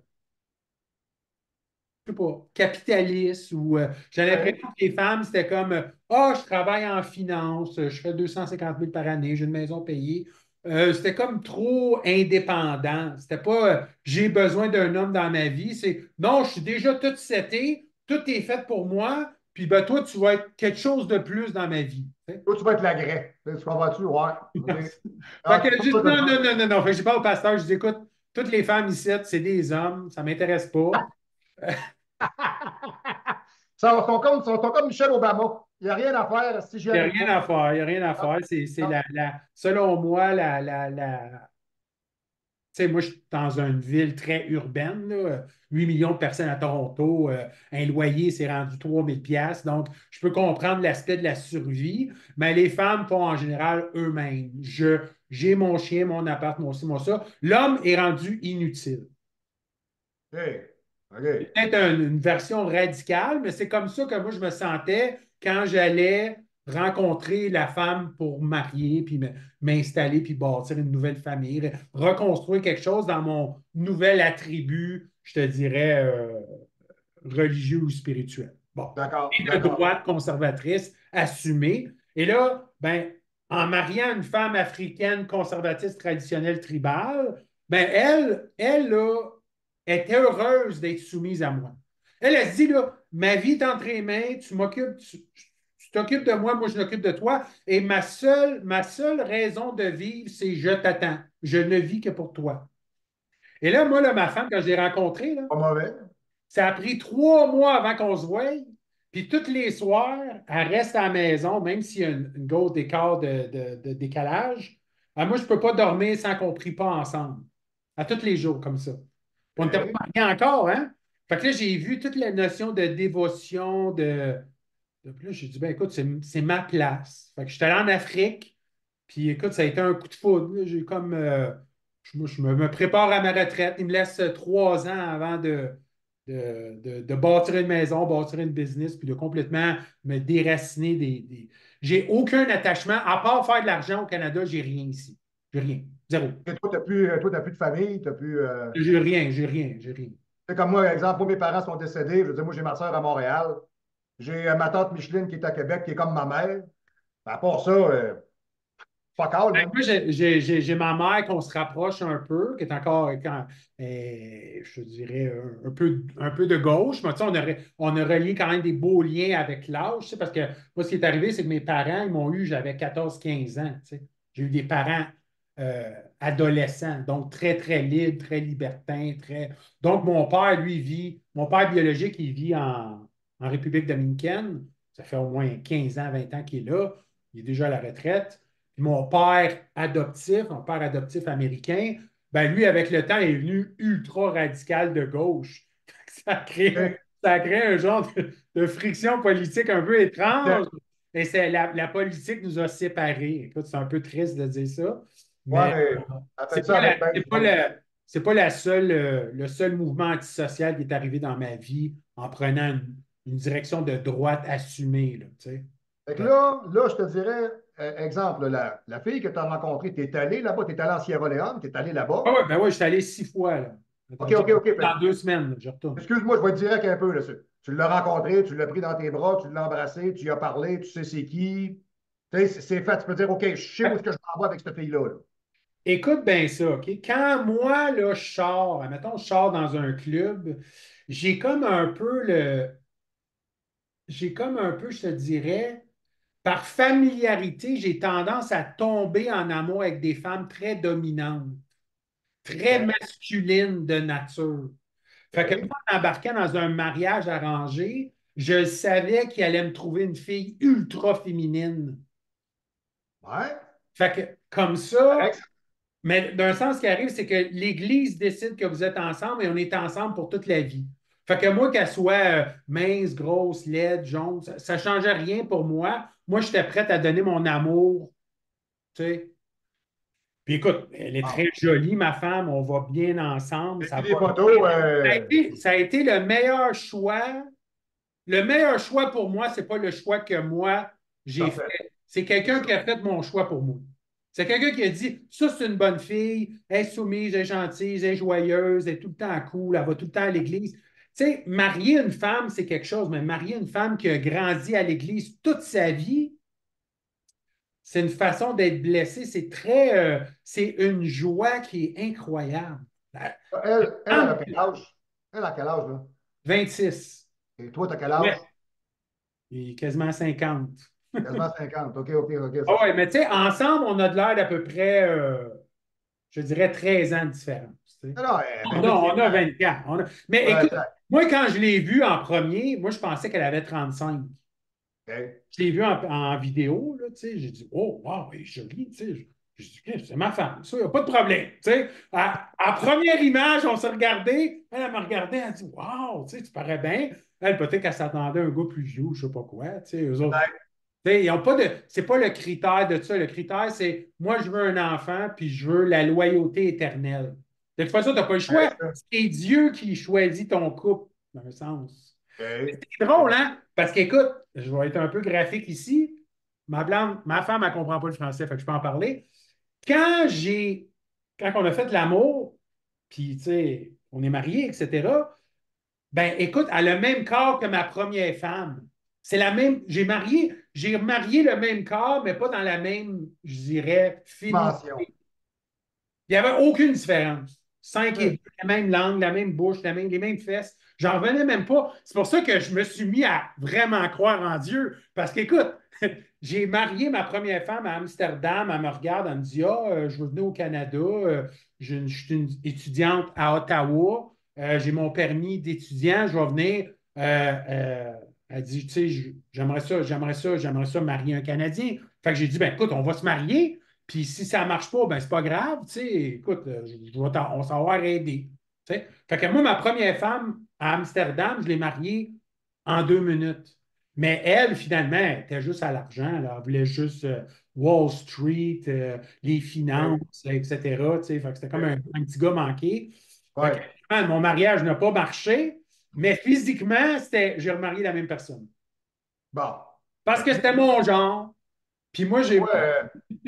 sais pas, capitaliste ou j'ai OK. l'impression que les femmes, c'était comme ah, je travaille en finance, je fais 250 000 par année, j'ai une maison payée. C'était comme trop indépendant. C'était pas j'ai besoin d'un homme dans ma vie. C'est non, je suis déjà toute setée, tout est fait pour moi, puis ben, toi, tu vas être quelque chose de plus dans ma vie. Tu sais. Toi, tu vas être la grès. Tu comprends-tu? Ouais. OK. Fait Ah, que tu je dis vois, non, non, non, non, non. Fait que je pas au pasteur, je dis écoute, toutes les femmes ici, c'est des hommes, ça ne m'intéresse pas. Sont comme Michel Obama. Il n'y a rien à faire si j'y Il n'y a arrive rien pas. à faire, il n'y a rien à Ah, faire. C'est ah, selon moi, tu sais, moi, je suis dans une ville très urbaine, là, 8 millions de personnes à Toronto, un loyer, c'est rendu 3 000 piastres. Donc, je peux comprendre l'aspect de la survie, mais les femmes font en général eux-mêmes. J'ai mon chien, mon appart, mon ci, mon ça. L'homme est rendu inutile. OK. OK. Peut-être une version radicale, mais c'est comme ça que moi, je me sentais quand j'allais rencontrer la femme pour marier, puis m'installer, puis bâtir une nouvelle famille, reconstruire quelque chose dans mon nouvel attribut, je te dirais, religieux ou spirituel. Bon. D'accord, Et de d'accord. droite conservatrice assumée. Et là, ben, en mariant une femme africaine conservatrice traditionnelle tribale, ben, elle là, était heureuse d'être soumise à moi. Elle se dit, là, ma vie est entre tes mains, tu t'occupes de moi, moi je m'occupe de toi, et ma seule raison de vivre, c'est je t'attends. Je ne vis que pour toi. Et là, moi, là, ma femme, quand je l'ai rencontrée, là, Pas mauvais. ça a pris 3 mois avant qu'on se voie. Puis tous les soirs, elle reste à la maison, même s'il y a une grosse d'écart de décalage. Ah, moi, je ne peux pas dormir sans qu'on ne prie pas ensemble. À tous les jours, comme ça. Puis on n'était OK. pas mariés encore, hein? Fait que là, j'ai vu toute la notion de dévotion, puis là, j'ai dit, ben écoute, c'est ma place. Fait que j'étais allé en Afrique, puis écoute, ça a été un coup de foudre. Là. J'ai comme. Je me prépare à ma retraite. Il me laisse 3 ans avant de bâtir une maison, bâtir une business, puis de complètement me déraciner J'ai aucun attachement, à part faire de l'argent au Canada, j'ai rien ici. J'ai rien. Zéro. Et toi, t'as plus de famille, t'as plus. J'ai rien, j'ai rien, j'ai rien. C'est comme moi, par exemple, moi, mes parents sont décédés. Je veux dire, moi, j'ai ma soeur à Montréal. J'ai ma tante Micheline qui est à Québec, qui est comme ma mère. À part ça, fuck all, Ben, man. moi, j'ai ma mère qu'on se rapproche un peu, qui est encore, je dirais, un peu de gauche. Mais tu sais, on a relié quand même des beaux liens avec l'âge, tu sais, parce que moi, ce qui est arrivé, c'est que mes parents, ils m'ont eu, j'avais 14 15 ans. Tu sais. J'ai eu des parents adolescents, donc très, très libres, très libertins, très. Donc, mon père biologique, il vit en République dominicaine. Ça fait au moins 15 ans, 20 ans qu'il est là. Il est déjà à la retraite. Puis mon père adoptif américain, ben lui, avec le temps, est venu ultra radical de gauche. Ça a créé, OK. ça a créé un genre de friction politique un peu étrange. Et la politique nous a séparés. Écoute, c'est un peu triste de dire ça, Ouais, mais mais elle fait c'est ça pas avec ben c'est du pas monde. le seul mouvement antisocial qui est arrivé dans ma vie en prenant une direction de droite assumée, là, tu sais. Fait que là, je te dirais, exemple, la fille que tu as rencontrée, tu es allé là-bas, tu es allé en Sierra Leone, tu es allé là-bas. Ah ouais, ben ouais, je suis allé 6 fois, là. OK, Attends, je OK, OK. retourne dans 2 semaines, là, je retourne. Excuse-moi, je vais te dire un peu là-dessus. Tu l'as rencontré, tu l'as pris dans tes bras, tu l'as embrassé, tu lui as parlé, tu sais c'est qui. Tu sais, c'est fait. Tu peux dire, OK, je sais où est-ce que je m'en vais avec cette fille-là. Là. Écoute bien ça, OK? Quand moi, là, je sors, admettons, je sors dans un club, j'ai comme un peu j'ai comme un peu, je te dirais, par familiarité, j'ai tendance à tomber en amour avec des femmes très dominantes, très OK, masculines de nature. Fait que OK. moi, en embarquant dans un mariage arrangé, je savais qu'il allait me trouver une fille ultra féminine. Ouais. Fait que comme ça, Correct. mais d'un sens, ce qui arrive, c'est que l'Église décide que vous êtes ensemble et on est ensemble pour toute la vie. Fait que moi, qu'elle soit mince, grosse, laide, jaune, ça ne changeait rien pour moi. Moi, j'étais prête à donner mon amour, tu sais. Puis écoute, elle est très Wow. jolie, ma femme, on va bien ensemble. J'ai Ça vu va des photos. ça a été le meilleur choix. Le meilleur choix pour moi, c'est pas le choix que moi j'ai Parfait. fait. C'est C'est quelqu'un ça. qui a fait mon choix pour moi. C'est quelqu'un qui a dit, ça, c'est une bonne fille, elle est soumise, elle est gentille, elle est joyeuse, elle est tout le temps cool, elle va tout le temps à l'église. Tu sais, marier une femme, c'est quelque chose, mais marier une femme qui a grandi à l'église toute sa vie, c'est une façon d'être blessé. C'est une joie qui est incroyable. Elle a quel âge? Elle a quel âge, là? 26. Et toi, t'as quel âge? Ouais, il est quasiment 50. Quasiment 50. OK, OK, OK, c'est Ah ça. ouais, mais tu sais, ensemble, on a de l'air d'à peu près, je dirais, 13 ans de différence. Tu sais. Non, non, On a effectivement. 24. Mais Ouais, écoute, exact. moi, quand je l'ai vue en premier, moi, je pensais qu'elle avait 35. OK. Je l'ai vue en vidéo, là, tu sais, j'ai dit, oh, wow, elle est jolie, tu sais. J'ai dit, OK, c'est ma femme, ça, il n'y a pas de problème. Tu sais. À première image, on s'est regardé, elle m'a regardé, elle a dit, wow, tu sais, tu parais bien. Elle, peut-être qu'elle s'attendait à un gars plus vieux, je ne sais pas quoi, tu sais, eux autres. Peut-être. Tu sais, ils ont pas de. C'est pas le critère de ça. Le critère, c'est moi, je veux un enfant, puis je veux la loyauté éternelle. De toute façon, tu n'as pas le choix. OK. C'est Dieu qui choisit ton couple, dans un sens. OK. C'est drôle, hein? Parce qu'écoute, je vais être un peu graphique ici, ma femme, elle ne comprend pas le français, fait que je peux en parler. Quand j'ai, quand on a fait l'amour, puis, tu sais, on est mariés, etc., ben, écoute, elle a le même corps que ma première femme. C'est la même, j'ai marié le même corps, mais pas dans la même, je dirais, féminité. Mention. Il n'y avait aucune différence. Cinq et OK. deux, la même langue, la même bouche, les mêmes fesses. J'en revenais même pas. C'est pour ça que je me suis mis à vraiment croire en Dieu. Parce qu'écoute, j'ai marié ma première femme à Amsterdam. Elle me regarde, elle me dit: Ah, je veux venir au Canada. Je suis une étudiante à Ottawa. J'ai mon permis d'étudiant. Je vais venir. Elle dit: Tu sais, j'aimerais ça marier un Canadien. Fait que j'ai dit: Ben écoute, on va se marier. Puis si ça ne marche pas, ben c'est pas grave. Tu sais, écoute, on s'en va aider. Tu sais. Fait que moi, ma première femme à Amsterdam, je l'ai mariée en 2 minutes. Mais elle, finalement, elle était juste à l'argent. Elle voulait juste Wall Street, les OK. finances, etc. Tu sais. Fait que c'était comme OK. un petit gars manqué. Fait que, Ouais. mon mariage n'a pas marché, mais physiquement, j'ai remarié la même personne. Bon. Parce Et que puis, c'était mon genre. Puis moi, j'ai. moi,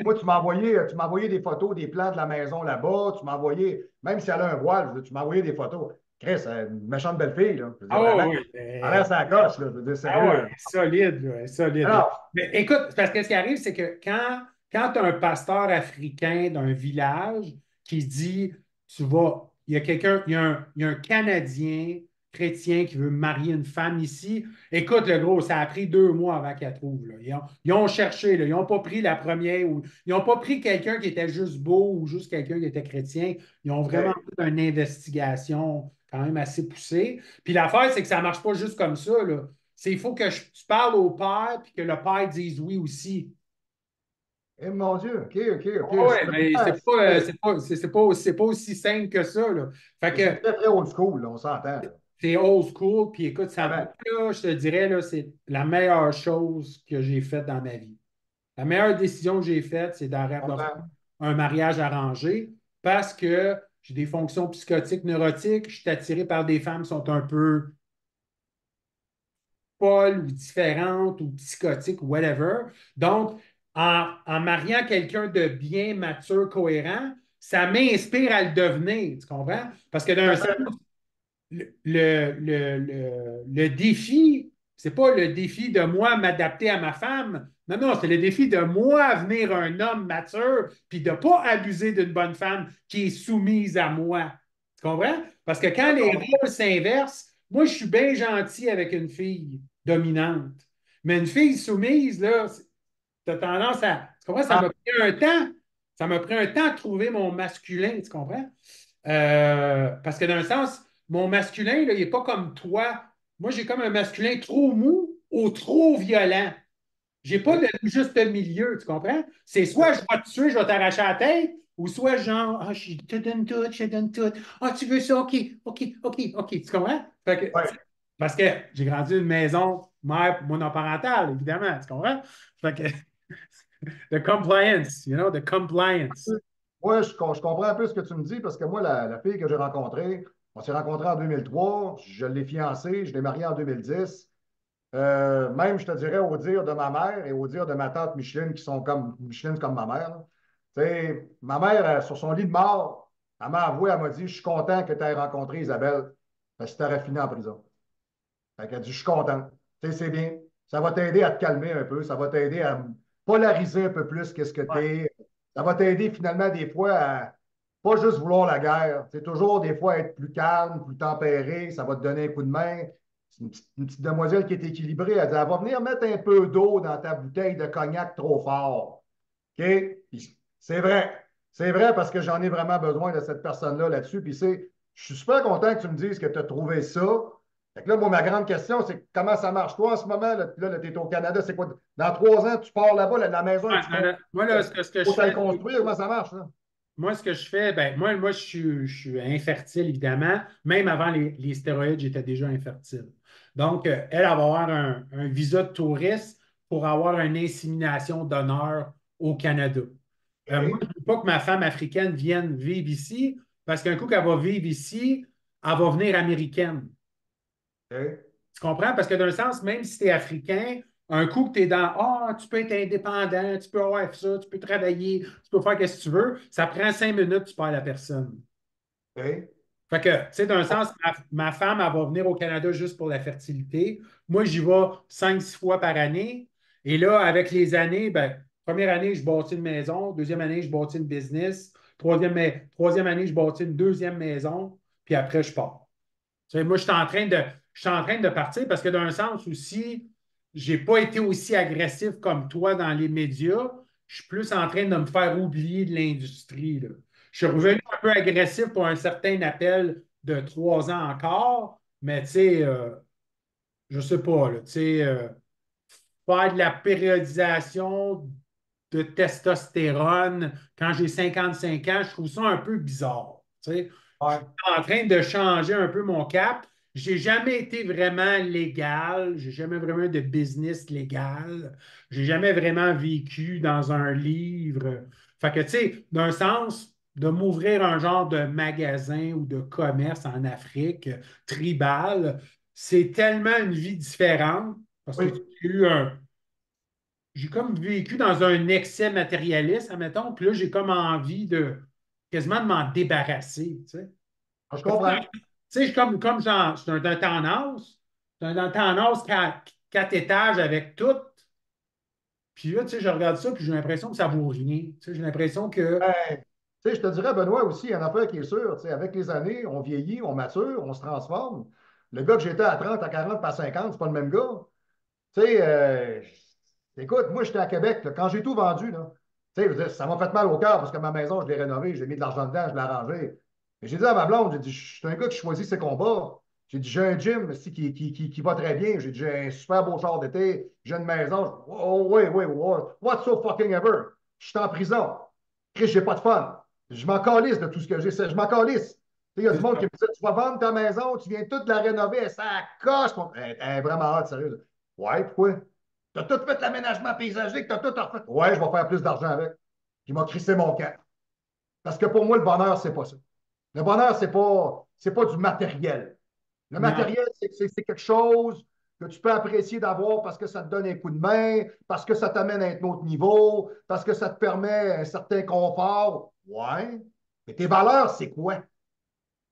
moi, tu m'as envoyé des photos, des plans de la maison là-bas. Tu m'as envoyé, même si elle a un voile, tu m'as envoyé des photos. Chris, une méchante belle fille, là. Je veux dire, Ah vraiment, oui, elle a l'air sa coche, là. Je veux dire, ah ouais, sérieux. solide, là, solide. Là. Alors, Mais écoute, parce que ce qui arrive, c'est que quand tu as un pasteur africain d'un village qui dit, tu vas, il y a quelqu'un, il y a un Canadien chrétien qui veut marier une femme ici. Écoute, le gros, ça a pris 2 mois avant qu'elle trouve. Là. Ils ont cherché, là. Ils n'ont pas pris la première ou ils n'ont pas pris quelqu'un qui était juste beau ou juste quelqu'un qui était chrétien. Ils ont vraiment OK. fait une investigation quand même assez poussée. Puis l'affaire, c'est que ça ne marche pas juste comme ça, là. Il faut que tu parles au père puis que le père dise oui aussi. Eh, mon Dieu, OK, OK, OK. Oui, mais c'est pas aussi simple que ça, là. Fait C'est que très, très old school, là, on s'entend, là. c'est old school, puis écoute, moi, Vraiment. là, je te dirais, là, c'est la meilleure chose que j'ai faite dans ma vie. La meilleure décision que j'ai faite, c'est Je d'arrêter de faire comprends. un mariage arrangé parce que j'ai des fonctions psychotiques, neurotiques, je suis attiré par des femmes qui sont un peu folles ou différentes ou psychotiques ou whatever. Donc, en mariant quelqu'un de bien, mature, cohérent, ça m'inspire à le devenir, tu comprends? Parce que d'un sens, le défi, c'est pas le défi de moi m'adapter à ma femme. Non, non, c'est le défi de moi devenir un homme mature puis de ne pas abuser d'une bonne femme qui est soumise à moi. Tu comprends? Parce que quand Je les comprends. rôles s'inversent, moi, je suis bien gentil avec une fille dominante. Mais une fille soumise, là, tu as tendance à. Tu comprends? Ça Ah, m'a pris un temps. Ça m'a pris un temps de trouver mon masculin, tu comprends? Parce que d'un sens, mon masculin, là, il n'est pas comme toi. Moi, j'ai comme un masculin trop mou ou trop violent. J'ai pas OK. le juste milieu, tu comprends? C'est soit je vais te tuer, je vais t'arracher la tête, ou soit genre, ah, je te donne tout, je te donne tout. Ah, tu veux ça? OK, OK, OK, OK. Tu comprends? Fait que, Ouais. parce que j'ai grandi dans une maison mère monoparentale, évidemment, tu comprends? Fait que, the compliance, the compliance. Ouais, je comprends un peu ce que tu me dis parce que moi, la fille que j'ai rencontrée, on s'est rencontrés en 2003, je l'ai fiancée, je l'ai mariée en 2010. Même, je te dirais, au dire de ma mère et au dire de ma tante Micheline, qui sont comme Micheline, comme ma mère. Là. Tu sais, ma mère, sur son lit de mort, elle m'a avoué, elle m'a dit: Je suis content que tu aies rencontré Isabelle, parce que tu t'aurais fini en prison. Fait qu'elle dit: Je suis content. Tu sais, c'est bien. Ça va t'aider à te calmer un peu. Ça va t'aider à polariser un peu plus qu'est-ce que tu Ouais. es. Ça va t'aider finalement des fois à pas juste vouloir la guerre. C'est toujours des fois être plus calme, plus tempéré. Ça va te donner un coup de main. C'est une petite demoiselle qui est équilibrée. Elle dit: Elle va venir mettre un peu d'eau dans ta bouteille de cognac trop fort. OK? Puis c'est vrai. C'est vrai parce que j'en ai vraiment besoin de cette personne-là là-dessus. Puis je suis super content que tu me dises que tu as trouvé ça. Fait que là, moi, ma grande question, c'est comment ça marche? Toi, en ce moment, là, tu es au Canada, c'est quoi? Dans 3 ans, tu pars là-bas, la maison Ouais, est-tu construite? moi, là, ce que Faut je t'aller fais, construire, comment ça marche, là? moi, ce que je fais, ben, moi je suis infertile, évidemment. Même avant les stéroïdes, j'étais déjà infertile. Donc, elle va avoir un visa de touriste pour avoir une insémination d'honneur au Canada. Moi, je OK? ne veux pas que ma femme africaine vienne vivre ici, parce qu'un coup qu'elle va vivre ici, elle va venir américaine. OK? Tu comprends? Parce que d'un sens, même si tu es africain, un coup que tu es dans Ah, tu peux être indépendant, tu peux avoir ça, tu peux travailler, tu peux faire ce que tu veux, ça prend 5 minutes, tu perds la personne. OK? Fait que, tu sais, d'un sens, ma femme, elle va venir au Canada juste pour la fertilité. Moi, j'y vais 5, 6 fois par année. Et là, avec les années, ben, première année, je bâtis une maison. Deuxième année, je bâtis une business. Troisième année, je bâtis une deuxième maison. Puis après, je pars. Tu sais, moi, je suis en train de partir parce que d'un sens aussi, j'ai pas été aussi agressif comme toi dans les médias. Je suis plus en train de me faire oublier de l'industrie, là. Je suis revenu un peu agressif pour un certain appel de 3 ans encore, mais tu sais, je sais pas, là, tu sais, faire de la périodisation de testostérone quand j'ai 55 ans, je trouve ça un peu bizarre. Tu sais. Je suis Ouais. en train de changer un peu mon cap. J'ai jamais été vraiment légal, j'ai jamais vraiment de business légal, j'ai jamais vraiment vécu dans un livre. Fait que, tu sais, d'un sens, de m'ouvrir un genre de magasin ou de commerce en Afrique tribal, c'est tellement une vie différente parce que Oui. tu as eu j'ai comme vécu dans un excès matérialiste, admettons, puis là, j'ai comme envie de quasiment de m'en débarrasser, tu sais. Je Tu comprends. sais, je suis comme genre, c'est un townhouse, c'est un townhouse 4 étages avec tout. Puis là, tu sais, je regarde ça, puis j'ai l'impression que ça vaut rien. Tu sais, j'ai l'impression que Ben, tu sais, je te dirais, Benoît, aussi, il y a une affaire qui est sûre. Tu sais, avec les années, on vieillit, on mature, on se transforme. Le gars que j'étais à 30, à 40, à 50, c'est pas le même gars. Tu sais, écoute, moi, j'étais à Québec, là, quand j'ai tout vendu, là, tu sais, je veux dire, ça m'a fait mal au cœur parce que ma maison, je l'ai rénovée, j'ai mis de l'argent dedans, je l'ai arrangée. Mais j'ai dit à ma blonde, j'ai dit, je suis un gars qui choisit ses combats. J'ai dit, j'ai un gym ici qui va très bien. J'ai dit, j'ai un super beau char d'été, j'ai une maison. Oh, oui, oui, oui. What's so fucking ever? Je suis en prison. Chris, j'ai pas de fun. Je m'en calisse de tout ce que j'ai. Je m'en calisse. Il y a du c'est monde qui ça. me dit, tu vas vendre ta maison, tu viens toute la rénover, ça coche. Elle est vraiment hâte, sérieux. Ouais, pourquoi? Tu as tout fait l'aménagement paysager, tu as tout refait. Ouais, je vais faire plus d'argent avec. Il m'a crissé mon camp. Parce que pour moi, le bonheur, c'est pas ça. Le bonheur, c'est pas du matériel. Le Non, matériel, c'est quelque chose que tu peux apprécier d'avoir parce que ça te donne un coup de main, parce que ça t'amène à un autre niveau, parce que ça te permet un certain confort. Ouais. Mais tes valeurs, c'est quoi?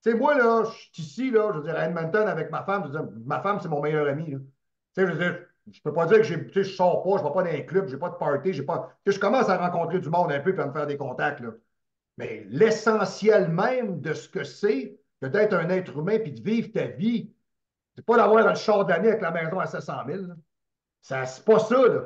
Tu sais, moi, là, je suis ici, là, je veux dire, à Edmonton avec ma femme. Je veux dire, ma femme, c'est mon meilleur ami, là. Tu sais, je veux dire, je peux pas dire que tu sais, je sors pas, je vais pas dans un club, j'ai pas de party, j'ai pas. Tu sais, je commence à rencontrer du monde un peu et à me faire des contacts, là. Mais l'essentiel même de ce que c'est que d'être un être humain puis de vivre ta vie, c'est pas d'avoir le char de l'année avec la maison à 700 000, là. Ça, c'est pas ça, là.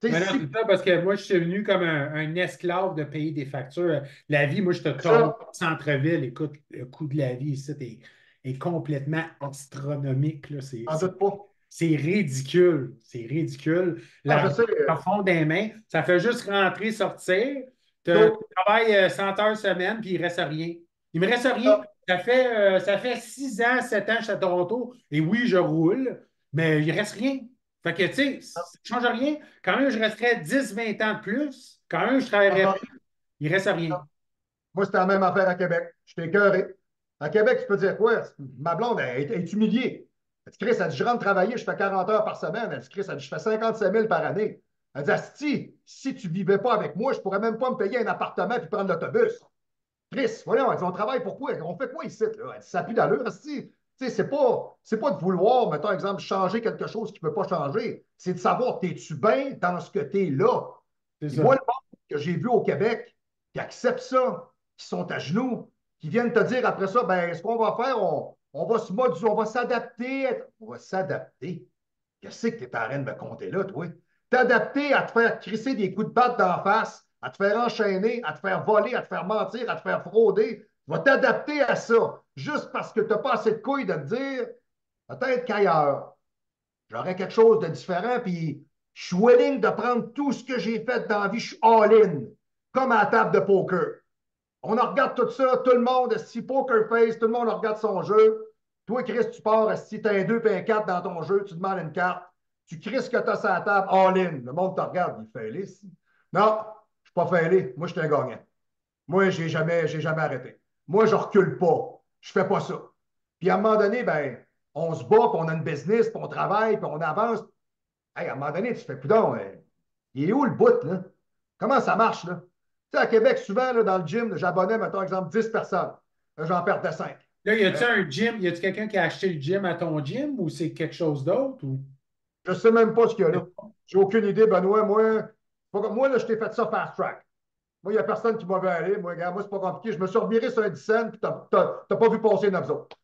Tu sais, mais non, si c'est ça, parce que moi, je suis venu comme un esclave de payer des factures. La vie, moi, je te ça, Toronto, centre-ville. Écoute, le coût de la vie ici est complètement astronomique, là. en doute pas. C'est ridicule. C'est ridicule. Non, je L'argent sais, au fond des mains, ça fait juste rentrer, sortir. Tu tôt, travailles 100 heures semaine, puis il ne reste rien. Il ne me reste rien. ça, Ça fait 6 ans, 7 ans, je suis à Toronto. Et oui, je roule, mais il ne reste rien. Fait que, tu sais, ça ne change rien. Quand même, je resterais 10, 20 ans de plus. Quand même, je travaillerais ça, plus. Il ne reste rien. moi, c'était la même affaire à Québec. J'étais écœuré. À Québec, tu peux dire quoi? Ma blonde, elle est humiliée. Elle dit, Chris, elle dit, je rentre travailler, je fais 40 heures par semaine. Elle dit, Chris, elle dit, je fais 55 000 par année. Elle dit, Asti, si tu ne vivais pas avec moi, je ne pourrais même pas me payer un appartement et prendre l'autobus. Chris, voyons, elle dit, on travaille pourquoi? On fait quoi ici? Là? Elle dit, ça pue d'allure, Asti. Tu sais, c'est pas de vouloir, mettons, exemple, changer quelque chose qui ne peut pas changer. C'est de savoir, es-tu bien dans ce que tu es là? C'est Puis moi, le ça. monde que j'ai vu au Québec, qui acceptent ça, qui sont à genoux, qui viennent te dire après ça, ben, ce qu'on va faire, on va se moduler, on va s'adapter. On va s'adapter. Qu'est-ce que tu es en train de me compter là, toi? T'adapter à te faire crisser des coups de batte d'en face, à te faire enchaîner, à te faire voler, à te faire mentir, à te faire frauder. Tu vas t'adapter à ça, juste parce que tu n'as pas assez de couilles de te dire, peut-être qu'ailleurs, j'aurais quelque chose de différent, puis je suis willing de prendre tout ce que j'ai fait dans la vie, je suis all-in, comme à la table de poker. On en regarde tout ça, tout le monde, si poker face, tout le monde regarde son jeu. Toi, Chris, tu pars, si tu as un 2 et un 4 dans ton jeu, tu demandes une carte, tu cries ce que tu as sur la table, all-in. Le monde te regarde, il fait ici. Non, je suis pas fêlé. Moi, je suis un gagnant. Moi, j'ai jamais arrêté. Moi, je recule pas. Je fais pas ça. Puis à un moment donné, ben, on se bat, puis on a une business, puis on travaille, puis on avance. Hey, à un moment donné, tu fais, coudonc, il est où le bout, là? Comment ça marche, là? Tu sais, à Québec, souvent, là, dans le gym, j'abonnais, mettons, exemple, 10 personnes. Là, j'en perdais 5. Là, y a-tu un gym? Y a-tu quelqu'un qui a acheté le gym à ton gym ou c'est quelque chose d'autre? Ou... Je ne sais même pas ce qu'il y a là. J'ai aucune idée, Benoît. Moi là, je t'ai fait ça fast track. Moi, il n'y a personne qui m'avait allé. Moi, regarde, moi, c'est pas compliqué. Je me suis reviré sur un 10 cents, puis tu n'as pas vu passer 9 autres.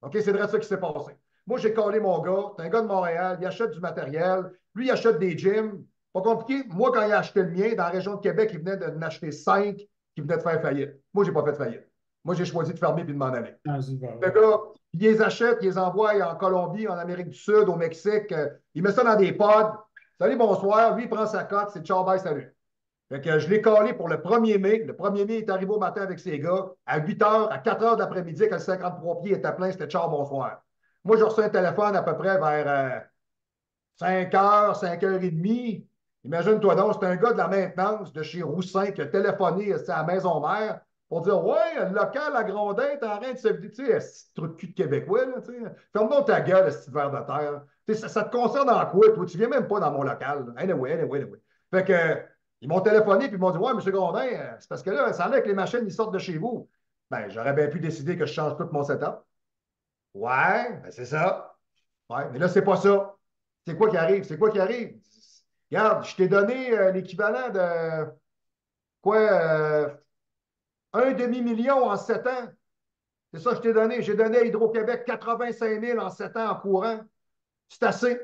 OK, c'est vrai ça qui s'est passé. Moi, j'ai collé mon gars. C'est un gars de Montréal. Il achète du matériel. Lui, il achète des gyms. Pas compliqué. Moi, quand il a acheté le mien, dans la région de Québec, il venait d'en acheter 5 qui venaient de faire faillite. Moi, je n'ai pas fait faillite. Moi, j'ai choisi de fermer et de m'en aller. Ah, c'est pas Le vrai. gars, il les achète, il les envoie en Colombie, en Amérique du Sud, au Mexique. Il met ça dans des pods. Salut, bonsoir. Lui, il prend sa cote. C'est ciao, bye, salut. Fait que je l'ai collé pour le 1er mai. Le 1er mai, il est arrivé au matin avec ses gars. À 8 heures, à 4 heures de l'après-midi, quand le 53 pieds était plein, c'était ciao, bonsoir. Moi, j'ai reçu un téléphone à peu près vers 5 heures, 5h30. Imagine-toi donc, c'est un gars de la maintenance de chez Roussin qui a téléphoné à la maison mère pour dire ouais, le local à Grondin est en train de se vider. Tu sais, ce truc de cul de Québécois, là, tu sais. Ferme donc ta gueule, ce petit verre de terre. Tu sais, ça te concerne en quoi, toi? Tu viens même pas dans mon local. Anyway. Fait que, ils m'ont téléphoné puis ils m'ont dit ouais, M. Grondin, c'est parce que là, ça a l'air que les machines, ils sortent de chez vous. Ben, j'aurais bien pu décider que je change tout mon setup. Ouais, ben c'est ça. Ouais, mais là, c'est pas ça. C'est quoi qui arrive? C'est quoi qui arrive? Regarde, je t'ai donné l'équivalent de quoi? Un demi-million en 7 ans. C'est ça que je t'ai donné. J'ai donné à Hydro-Québec 85 000 en 7 ans en courant. C'est assez.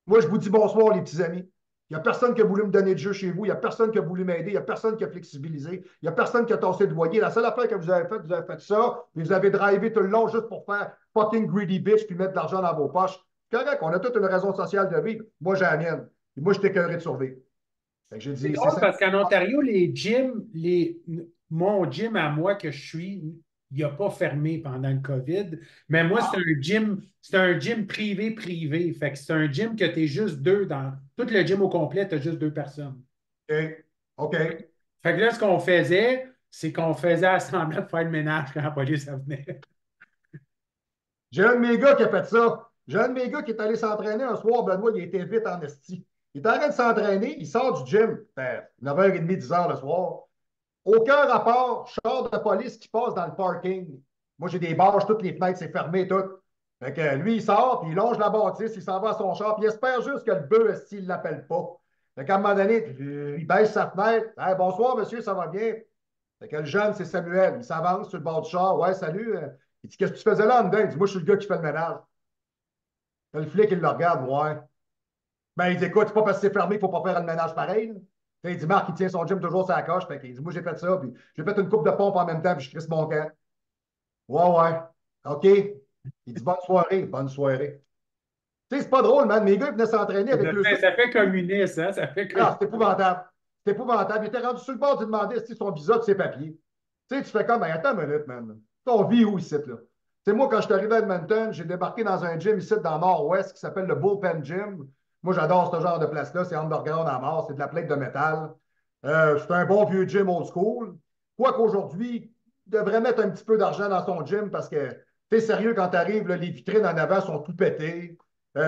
Moi, je vous dis bonsoir, les petits amis. Il n'y a personne qui a voulu me donner de jeu chez vous. Il n'y a personne qui a voulu m'aider. Il n'y a personne qui a flexibilisé. Il n'y a personne qui a tassé de loyer. La seule affaire que vous avez fait ça, puis vous avez drivé tout le long juste pour faire fucking greedy bitch puis mettre de l'argent dans vos poches. C'est correct, on a toute une raison sociale de vivre. Moi, j'ai la mienne. Et moi, je t'ai écœuré de survivre. Fait que j'ai C'est dit, c'est drôle ça. parce qu'en Ontario, les gyms, mon gym à moi que je suis, il n'a pas fermé pendant le COVID. Mais moi, c'est un gym privé. Fait que c'est un gym que tu es juste deux dans. Tout le gym au complet, tu as juste deux personnes. OK. OK. Fait que là, ce qu'on faisait, c'est qu'on faisait semblant de faire le ménage quand la police elle venait. J'ai un de mes gars qui a fait ça. J'ai un de mes gars qui est allé s'entraîner un soir, Benoît, il était vite en esti. Il est en train de s'entraîner, il sort du gym, vers 9h30, 10h le soir. Aucun rapport, char de police qui passe dans le parking. Moi, j'ai des barges, toutes les fenêtres, c'est fermé, tout. Fait que lui, il sort, puis il longe la bâtisse, il s'en va à son char, puis il espère juste que le bœuf, s'il ne l'appelle pas. Fait qu'à un moment donné, il baisse sa fenêtre. Hey, bonsoir, monsieur, ça va bien? Fait que le jeune, c'est Samuel. Il s'avance sur le bord du char. Ouais, salut. Il dit, qu'est-ce que tu faisais là en dedans? Il dit, moi, je suis le gars qui fait le ménage. Fait le flic, il le regarde. Ouais. Ben, il dit, écoute, c'est pas parce que c'est fermé qu'il ne faut pas faire le ménage pareil, là. Il dit, Marc, il tient son gym toujours sur la coche. Fait qu'il dit, moi, j'ai fait ça. Puis j'ai fait une coupe de pompe en même temps. Puis je crisse mon camp. Ouais. OK. Il dit, bonne soirée. Bonne soirée. Tu sais, c'est pas drôle, man. Mes gars, ils venaient s'entraîner avec le Ça fait communiste, hein? Ça fait Ah, communiste. c'est épouvantable. C'est épouvantable. Il était rendu sur le bord de demander si son visa de ses papiers. Tu sais, tu fais comme, ben, attends une minute, man. On vit où ici, là? Tu sais, moi, quand je suis arrivé à Edmonton, j'ai débarqué dans un gym ici dans le Nord-Ouest qui s'appelle le Bullpen Gym. Moi, j'adore ce genre de place-là. C'est underground à mort, c'est de la plaque de métal. C'est un bon vieux gym old school. Quoi qu'aujourd'hui, il devrait mettre un petit peu d'argent dans son gym parce que, tu es sérieux, quand tu arrives, là, les vitrines en avant sont tout pétées.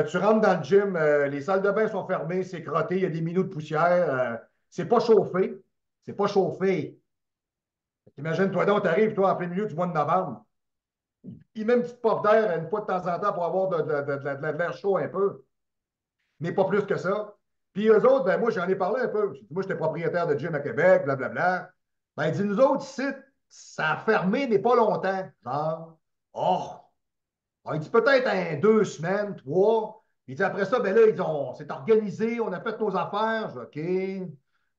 Tu rentres dans le gym, les salles de bain sont fermées, c'est crotté, il y a des minous de poussière. C'est pas chauffé. C'est pas chauffé. Imagine-toi donc, tu arrives, toi, en plein milieu du mois de novembre. Il met une petite pop d'air une fois de temps en temps pour avoir de l'air chaud un peu, mais pas plus que ça. Puis eux autres, ben moi, j'en ai parlé un peu. Moi, j'étais propriétaire de gym à Québec, blablabla. Ben, il dit, nous autres, ici, ça a fermé, mais pas longtemps. Genre, oh, il dit peut-être 2 semaines, 3. Il dit après ça, ben là, c'est organisé, on a fait nos affaires. Je dis, OK.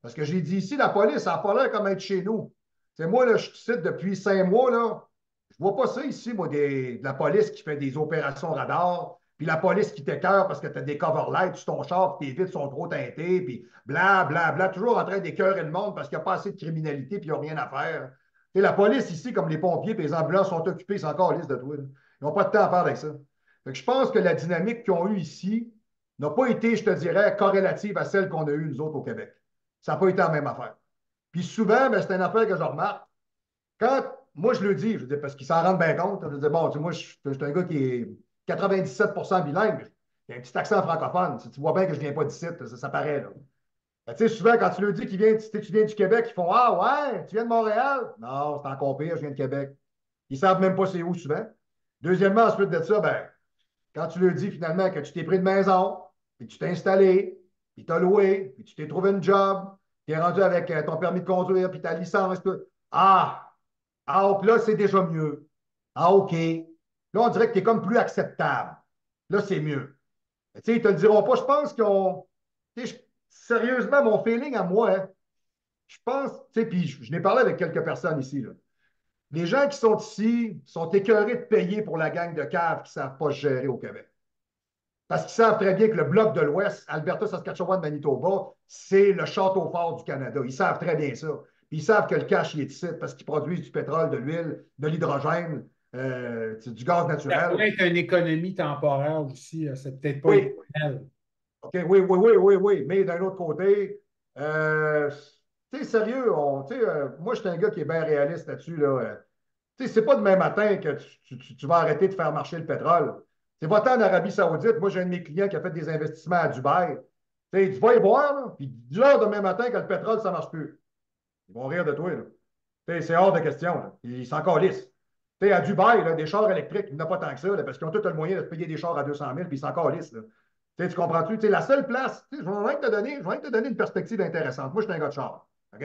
Parce que j'ai dit ici, la police, ça n'a pas l'air comme être chez nous. C'est moi, là, je suis ici depuis 5 mois, là. Je vois pas ça ici, moi, de la police qui fait des opérations radar, puis la police qui t'écœure parce que tu as des cover lights sur ton char, puis tes vitres sont trop teintées, puis toujours en train d'écœurer le monde parce qu'il n'y a pas assez de criminalité, puis ils n'ont rien à faire. Et la police ici, comme les pompiers et les ambulances sont occupés, c'est encore liste de toi, là. Ils n'ont pas de temps à faire avec ça. Fait que je pense que la dynamique qu'ils ont eue ici n'a pas été, je te dirais, corrélative à celle qu'on a eue, nous autres, au Québec. Ça n'a pas été la même affaire. Puis souvent, ben, c'est une affaire que je remarque. Quand, moi, je le dis, parce qu'ils s'en rendent bien compte, je dis, bon, tu sais, moi, je suis un gars qui est 97% bilingue. Il y a un petit accent francophone. Tu vois bien que je ne viens pas d'ici, ça paraît, là. Ben, tu sais, souvent, quand tu leur dis tu viens du Québec, ils font ah ouais, tu viens de Montréal? Non, c'est encore pire, je viens de Québec. Ils ne savent même pas c'est où souvent. Deuxièmement, ensuite de ça, ben, quand tu leur dis finalement que tu t'es pris de maison, puis tu t'es installé, puis tu as loué, puis tu t'es trouvé une job, tu es rendu avec ton permis de conduire, puis ta licence, tout. Ah, puis là, c'est déjà mieux. Ah, OK. Là, on dirait que tu es comme plus acceptable. Là, c'est mieux. Tu sais, ils ne te le diront pas. Je pense qu'on. Sérieusement, mon feeling à moi, hein, je pense, tu sais, puis je n'ai parlé avec quelques personnes ici, là. Les gens qui sont ici sont écœurés de payer pour la gang de caves qui ne savent pas se gérer au Québec. Parce qu'ils savent très bien que le bloc de l'Ouest, Alberta, Saskatchewan, Manitoba, c'est le château fort du Canada. Ils savent très bien ça. Puis ils savent que le cash, il est ici parce qu'ils produisent du pétrole, de l'huile, de l'hydrogène, du gaz Ça naturel. pourrait être une économie temporaire aussi. C'est peut-être pas Oui, éternel. OK, oui, oui, oui, oui, oui. Mais d'un autre côté, euh, tu sais, sérieux, moi, je suis un gars qui est bien réaliste là-dessus. Là. Tu sais, c'est pas demain matin que tu vas arrêter de faire marcher le pétrole. C'est va-t'en en Arabie Saoudite. Moi, j'ai un de mes clients qui a fait des investissements à Dubaï. Tu sais, tu vas y voir, là, puis dis-leur demain matin que le pétrole, ça ne marche plus. Ils vont rire de toi. Là. Tu sais, c'est hors de question. Là. Ils s'en calissent. Tu sais, à Dubaï, là, des chars électriques, il n'y en a pas tant que ça, là, parce qu'ils ont tout le moyen de se payer des chars à 200 000, puis ils s'en calissent. Là. Tu comprends-tu? Tu sais, la seule place, je vais rien je vais rien te donner une perspective intéressante. Moi, je suis un gars de char. OK?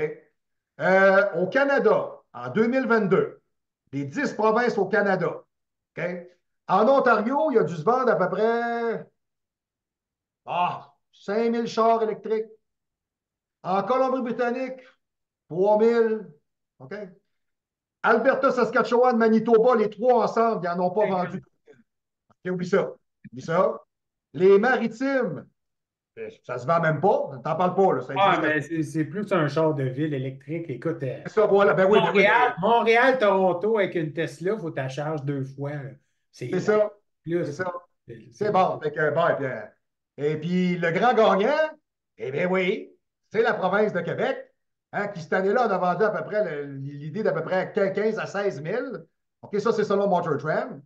Au Canada, en 2022, les 10 provinces au Canada. OK? En Ontario, il y a dû se vendre à peu près 5 000 chars électriques. En Colombie-Britannique, 3 000. OK? Alberta, Saskatchewan, Manitoba, les trois ensemble, ils n'en ont pas vendu. OK, oublie ça. Oublie ça. Les maritimes, ça ne se vend même pas. T'en parles pas, là. Ça Ah, existe. mais c'est plus un char de ville électrique. Écoute, C'est ça, voilà. Ben oui, mais Montréal, Toronto avec une Tesla, il faut que tu la charges 2 fois, là. c'est C'est ça. C'est plus. ça. C'est bon. Fait que, bon, et puis, le grand gagnant, eh bien oui, c'est la province de Québec, hein, qui cette année-là, on a vendu à peu près l'idée d'à peu près 15 à 16 000. OK, ça, c'est selon Motor Trend.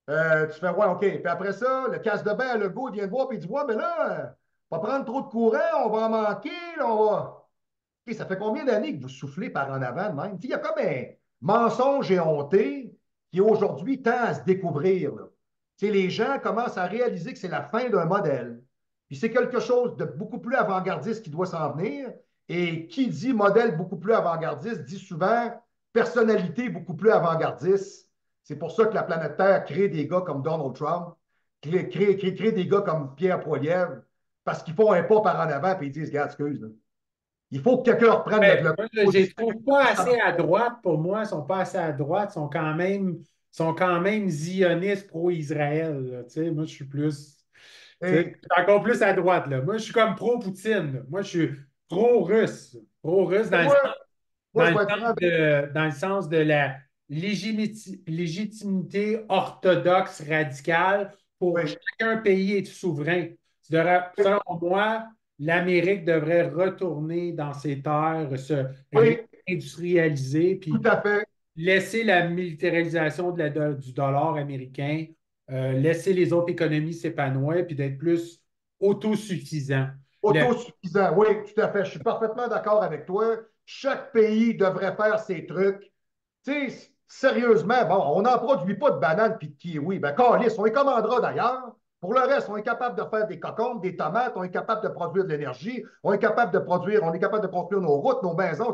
Tu fais, ouais, OK. Puis après ça, le casse de bain à Legault, il vient de voir, puis il dit, ouais, mais là, on va prendre trop de courant, on va en manquer, là, on va. OK, ça fait combien d'années que vous soufflez par en avant de même? Il y a comme un mensonge éhonté qui aujourd'hui tend à se découvrir. Là. Les gens commencent à réaliser que c'est la fin d'un modèle. Puis c'est quelque chose de beaucoup plus avant-gardiste qui doit s'en venir. Et qui dit modèle beaucoup plus avant-gardiste dit souvent personnalité beaucoup plus avant-gardiste. C'est pour ça que la planète Terre crée des gars comme Donald Trump, crée des gars comme Pierre Poilievre, parce qu'ils font un pas par en avant et ils disent, regarde, excuse, là. Il faut que quelqu'un reprenne Ben, le moi, je les trouve pas assez à droite pour moi. Ils sont pas assez à droite. Sont quand même zionistes pro-Israël, là. Tu sais, moi, je suis plus. Tu sais, je Et, suis encore plus à droite, là. Moi, je suis comme pro-Poutine, là. Moi, je suis pro-russe. Pro-russe moi, je vais être franc avec dans le sens de la légitimité orthodoxe radicale pour oui, chacun pays est souverain. oui, Selon moi, l'Amérique devrait retourner dans ses terres, se oui, réindustrialiser, tout puis à fait. laisser la militarisation du dollar américain, laisser les autres économies s'épanouir, puis d'être plus autosuffisant. Le, Autosuffisant, oui, tout à fait. Je suis parfaitement d'accord avec toi. Chaque pays devrait faire ses trucs. Tu sais, sérieusement, bon, on n'en produit pas de bananes puis de kiwis. Ben, câlisse, on les commandera d'ailleurs. Pour le reste, on est capable de faire des cocombes, des tomates, on est capable de produire de l'énergie, on est capable de construire nos routes, nos maisons.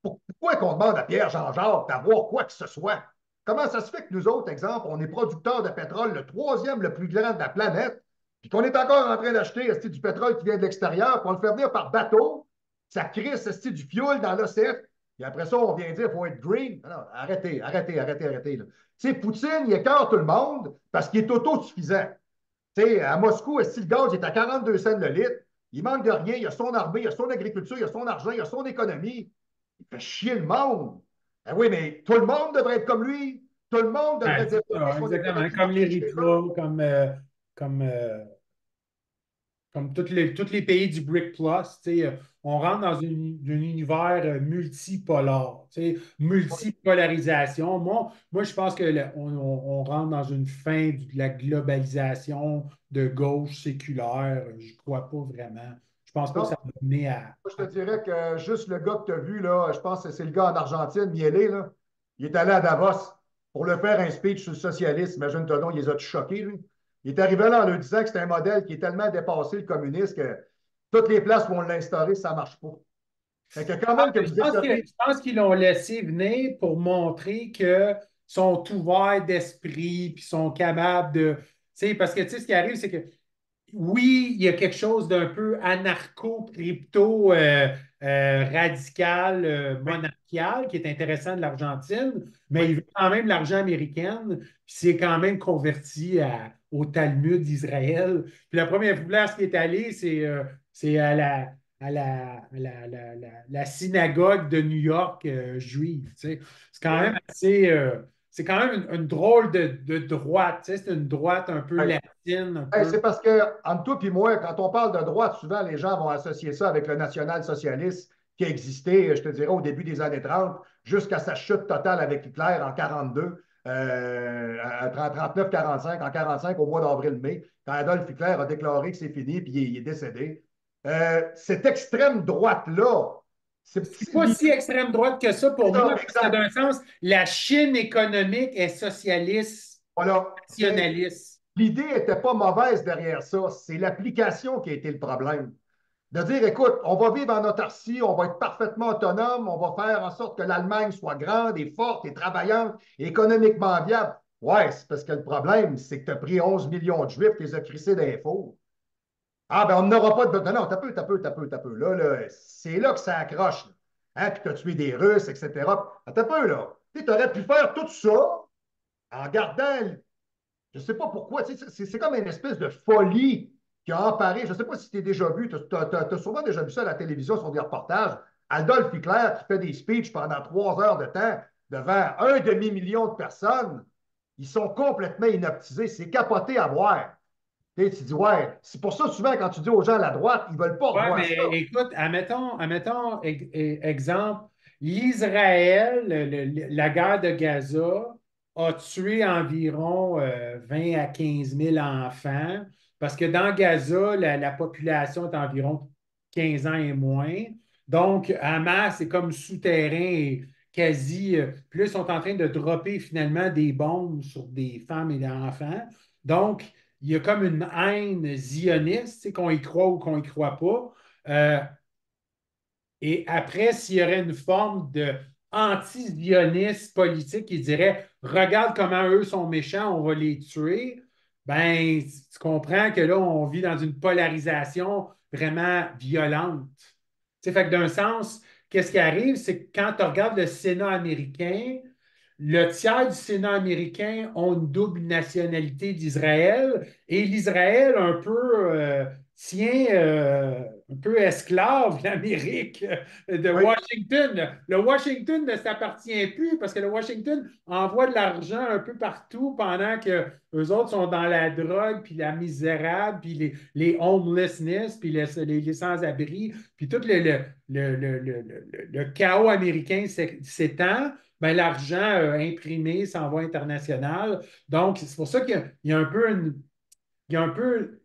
Pourquoi qu'on demande à Pierre-Jean-Jacques d'avoir quoi que ce soit? Comment ça se fait que nous autres, exemple, on est producteurs de pétrole, le troisième le plus grand de la planète, puis qu'on est encore en train d'acheter du pétrole qui vient de l'extérieur, puis on le fait venir par bateau, ça crisse du fioul dans l'océan. Et après ça, on vient dire qu'il faut être green. Non, arrêtez, arrêtez, arrêtez, arrêtez. Là. Poutine, il écarte tout le monde parce qu'il est autosuffisant. À Moscou, si le gaz est à 42 cents le litre, il manque de rien. Il a son armée, il a son agriculture, il a son argent, il a son économie. Il fait chier le monde. Ben oui, mais tout le monde devrait être comme lui. Tout le monde devrait ben, c'est développer ça, son exactement. économie Comme marché chez eux. l'Érythrée, comme comme tous les pays du BRIC Plus, tu sais, on rentre dans un univers multipolaire, tu sais, multipolarisation. Moi, je pense que on rentre dans une fin de la globalisation de gauche séculaire. Je ne crois pas vraiment. Je pense pas que ça Non, va mener à. moi, je te dirais que juste le gars que tu as vu, là, je pense que c'est le gars en Argentine, Miele, là. Il est allé à Davos pour le faire un speech sur le socialisme. Imagine-toi donc, il les a choqués, lui. Il est arrivé là en leur disant que c'est un modèle qui est tellement dépassé, le communisme, que toutes les places où on l'a instauré, ça ne marche pas. Fait que quand même que vous Je essayez. pense qu'ils l'ont laissé venir pour montrer qu'ils sont ouverts d'esprit puis sont capables de. Tu sais, parce que tu sais, ce qui arrive, c'est que oui, il y a quelque chose d'un peu anarcho-crypto radical, Oui, monarchial qui est intéressant de l'Argentine, mais il oui. veut quand même l'argent américain, puis c'est quand même converti au Talmud d'Israël. Puis la première place qui est allé, c'est à la synagogue de New York juive. Tu sais. C'est quand même Ouais. assez. C'est quand même une drôle de droite. Tu sais. C'est une droite un peu Ouais. latine, un Hey, peu. c'est parce que, entre toi et moi, quand on parle de droite, souvent les gens vont associer ça avec le national-socialisme qui a existé, je te dirais, au début des années 30, jusqu'à sa chute totale avec Hitler en 42, à 39-45, en 45, au mois d'avril-mai, quand Adolf Hitler a déclaré que c'est fini, puis il est décédé. Cette extrême droite-là, C'est pas si extrême droite que ça pour moi, parce que exact. d'un sens, la Chine économique est socialiste, Voilà. nationaliste. L'idée n'était pas mauvaise derrière ça. C'est l'application qui a été le problème. De dire, écoute, on va vivre en autarcie, on va être parfaitement autonome, on va faire en sorte que l'Allemagne soit grande et forte et travaillante et économiquement viable. Ouais, c'est parce que le problème, c'est que tu as pris 11 millions de Juifs, tu les as crissés d'infos. Ah, ben on n'aura pas de. Non, non, t'as peu, t'as peu, t'as peu, t'as peu. Là, c'est là que ça accroche. Là. Hein, puis tu as tué des Russes, etc. Ah, t'as peu, là. Tu aurais pu faire tout ça en gardant je ne sais pas pourquoi. C'est comme une espèce de folie qui a emparé. Je ne sais pas si tu as déjà vu, tu as sûrement déjà vu ça à la télévision sur des reportages. Adolf Hitler qui fait des speeches pendant 3 heures de temps devant un demi-million de personnes. Ils sont complètement inoptisés. C'est capoté à voir. Tu dis, ouais, c'est pour ça souvent quand tu dis aux gens à la droite, ils ne veulent pas Ouais, revoir ça. mais écoute, admettons exemple, l'Israël, la guerre de Gaza a tué environ 20 à 15 000 enfants, parce que dans Gaza, la population est environ 15 ans et moins. Donc, Hamas est comme souterrain et quasi. Puis là, ils sont en train de dropper finalement des bombes sur des femmes et des enfants. Donc, il y a comme une haine zioniste, tu sais, qu'on y croit ou qu'on y croit pas. Euh, et après, s'il y aurait une forme de anti-zioniste politique qui dirait regarde comment eux sont méchants, on va les tuer, ben, tu comprends que là, on vit dans une polarisation vraiment violente. Tu sais, fait que d'un sens, qu'est-ce qui arrive, c'est que quand tu regardes le Sénat américain, le tiers du Sénat américain ont une double nationalité d'Israël et l'Israël un peu tient un peu esclave l'Amérique de Oui, Washington. Le Washington ne s'appartient plus parce que le Washington envoie de l'argent un peu partout pendant que eux autres sont dans la drogue, puis la misérable, puis les homelessness, puis les sans-abri, puis tout le chaos américain s'étend ben, l'argent imprimé s'envoie international. Donc, c'est pour ça qu'il y a un peu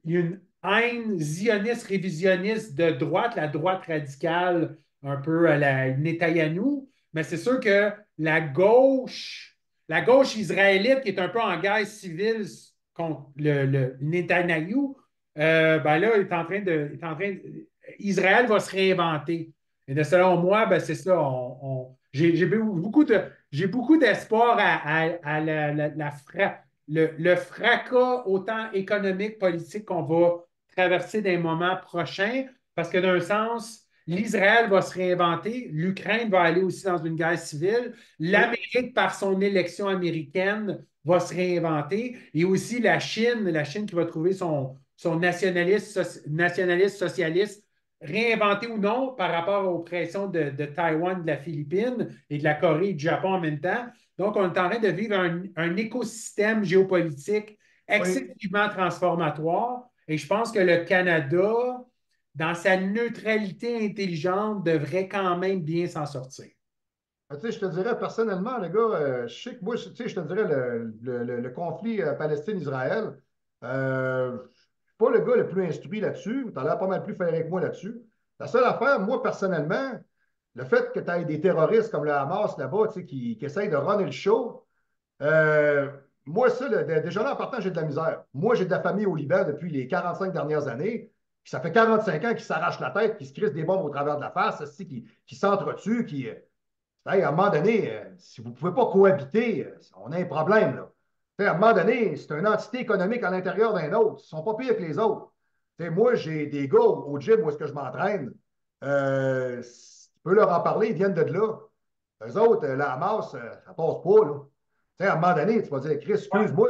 une haine zioniste révisionniste de droite, la droite radicale, un peu à la Netanyahou. Mais c'est sûr que la gauche israélite qui est un peu en guerre civile contre le Netanyahou, ben là, Israël va se réinventer. Et de selon moi, ben c'est ça. J'ai beaucoup d'espoir à le fracas autant économique, politique qu'on va traverser des moments prochains, parce que d'un sens, l'Israël va se réinventer, l'Ukraine va aller aussi dans une guerre civile, oui, l'Amérique, par son élection américaine, va se réinventer, et aussi la Chine qui va trouver son nationaliste socialiste réinventé ou non par rapport aux pressions de Taïwan, de la Philippine et de la Corée et du Japon en même temps. Donc, on est en train de vivre un écosystème géopolitique oui. excessivement transformatoire. Et je pense que le Canada, dans sa neutralité intelligente, devrait quand même bien s'en sortir. Tu sais, je te dirais personnellement, le gars, je sais que moi, tu sais, je te dirais le conflit Palestine-Israël, je suis pas le gars le plus instruit là-dessus. Tu as l'air pas mal plus ferré que moi là-dessus. La seule affaire, moi, personnellement, le fait que tu aies des terroristes comme le Hamas là-bas, tu sais, qui essayent de runner le show, euh, moi, ça, déjà là, en partant, j'ai de la misère. Moi, j'ai de la famille au Liban depuis les 45 dernières années. Puis ça fait 45 ans qu'ils s'arrachent la tête, qu'ils se crissent des bombes au travers de la face, qui s'entretuent, Hey, à un moment donné, si vous ne pouvez pas cohabiter, on a un problème, là. À un moment donné, c'est une entité économique à l'intérieur d'un autre. Ils ne sont pas pires que les autres. Moi, j'ai des gars au gym où est-ce que je m'entraîne. Tu peux leur en parler, ils viennent de là. Eux autres, la Hamas, ça passe pas, là. À un moment donné, tu vas dire, Chris, excuse-moi.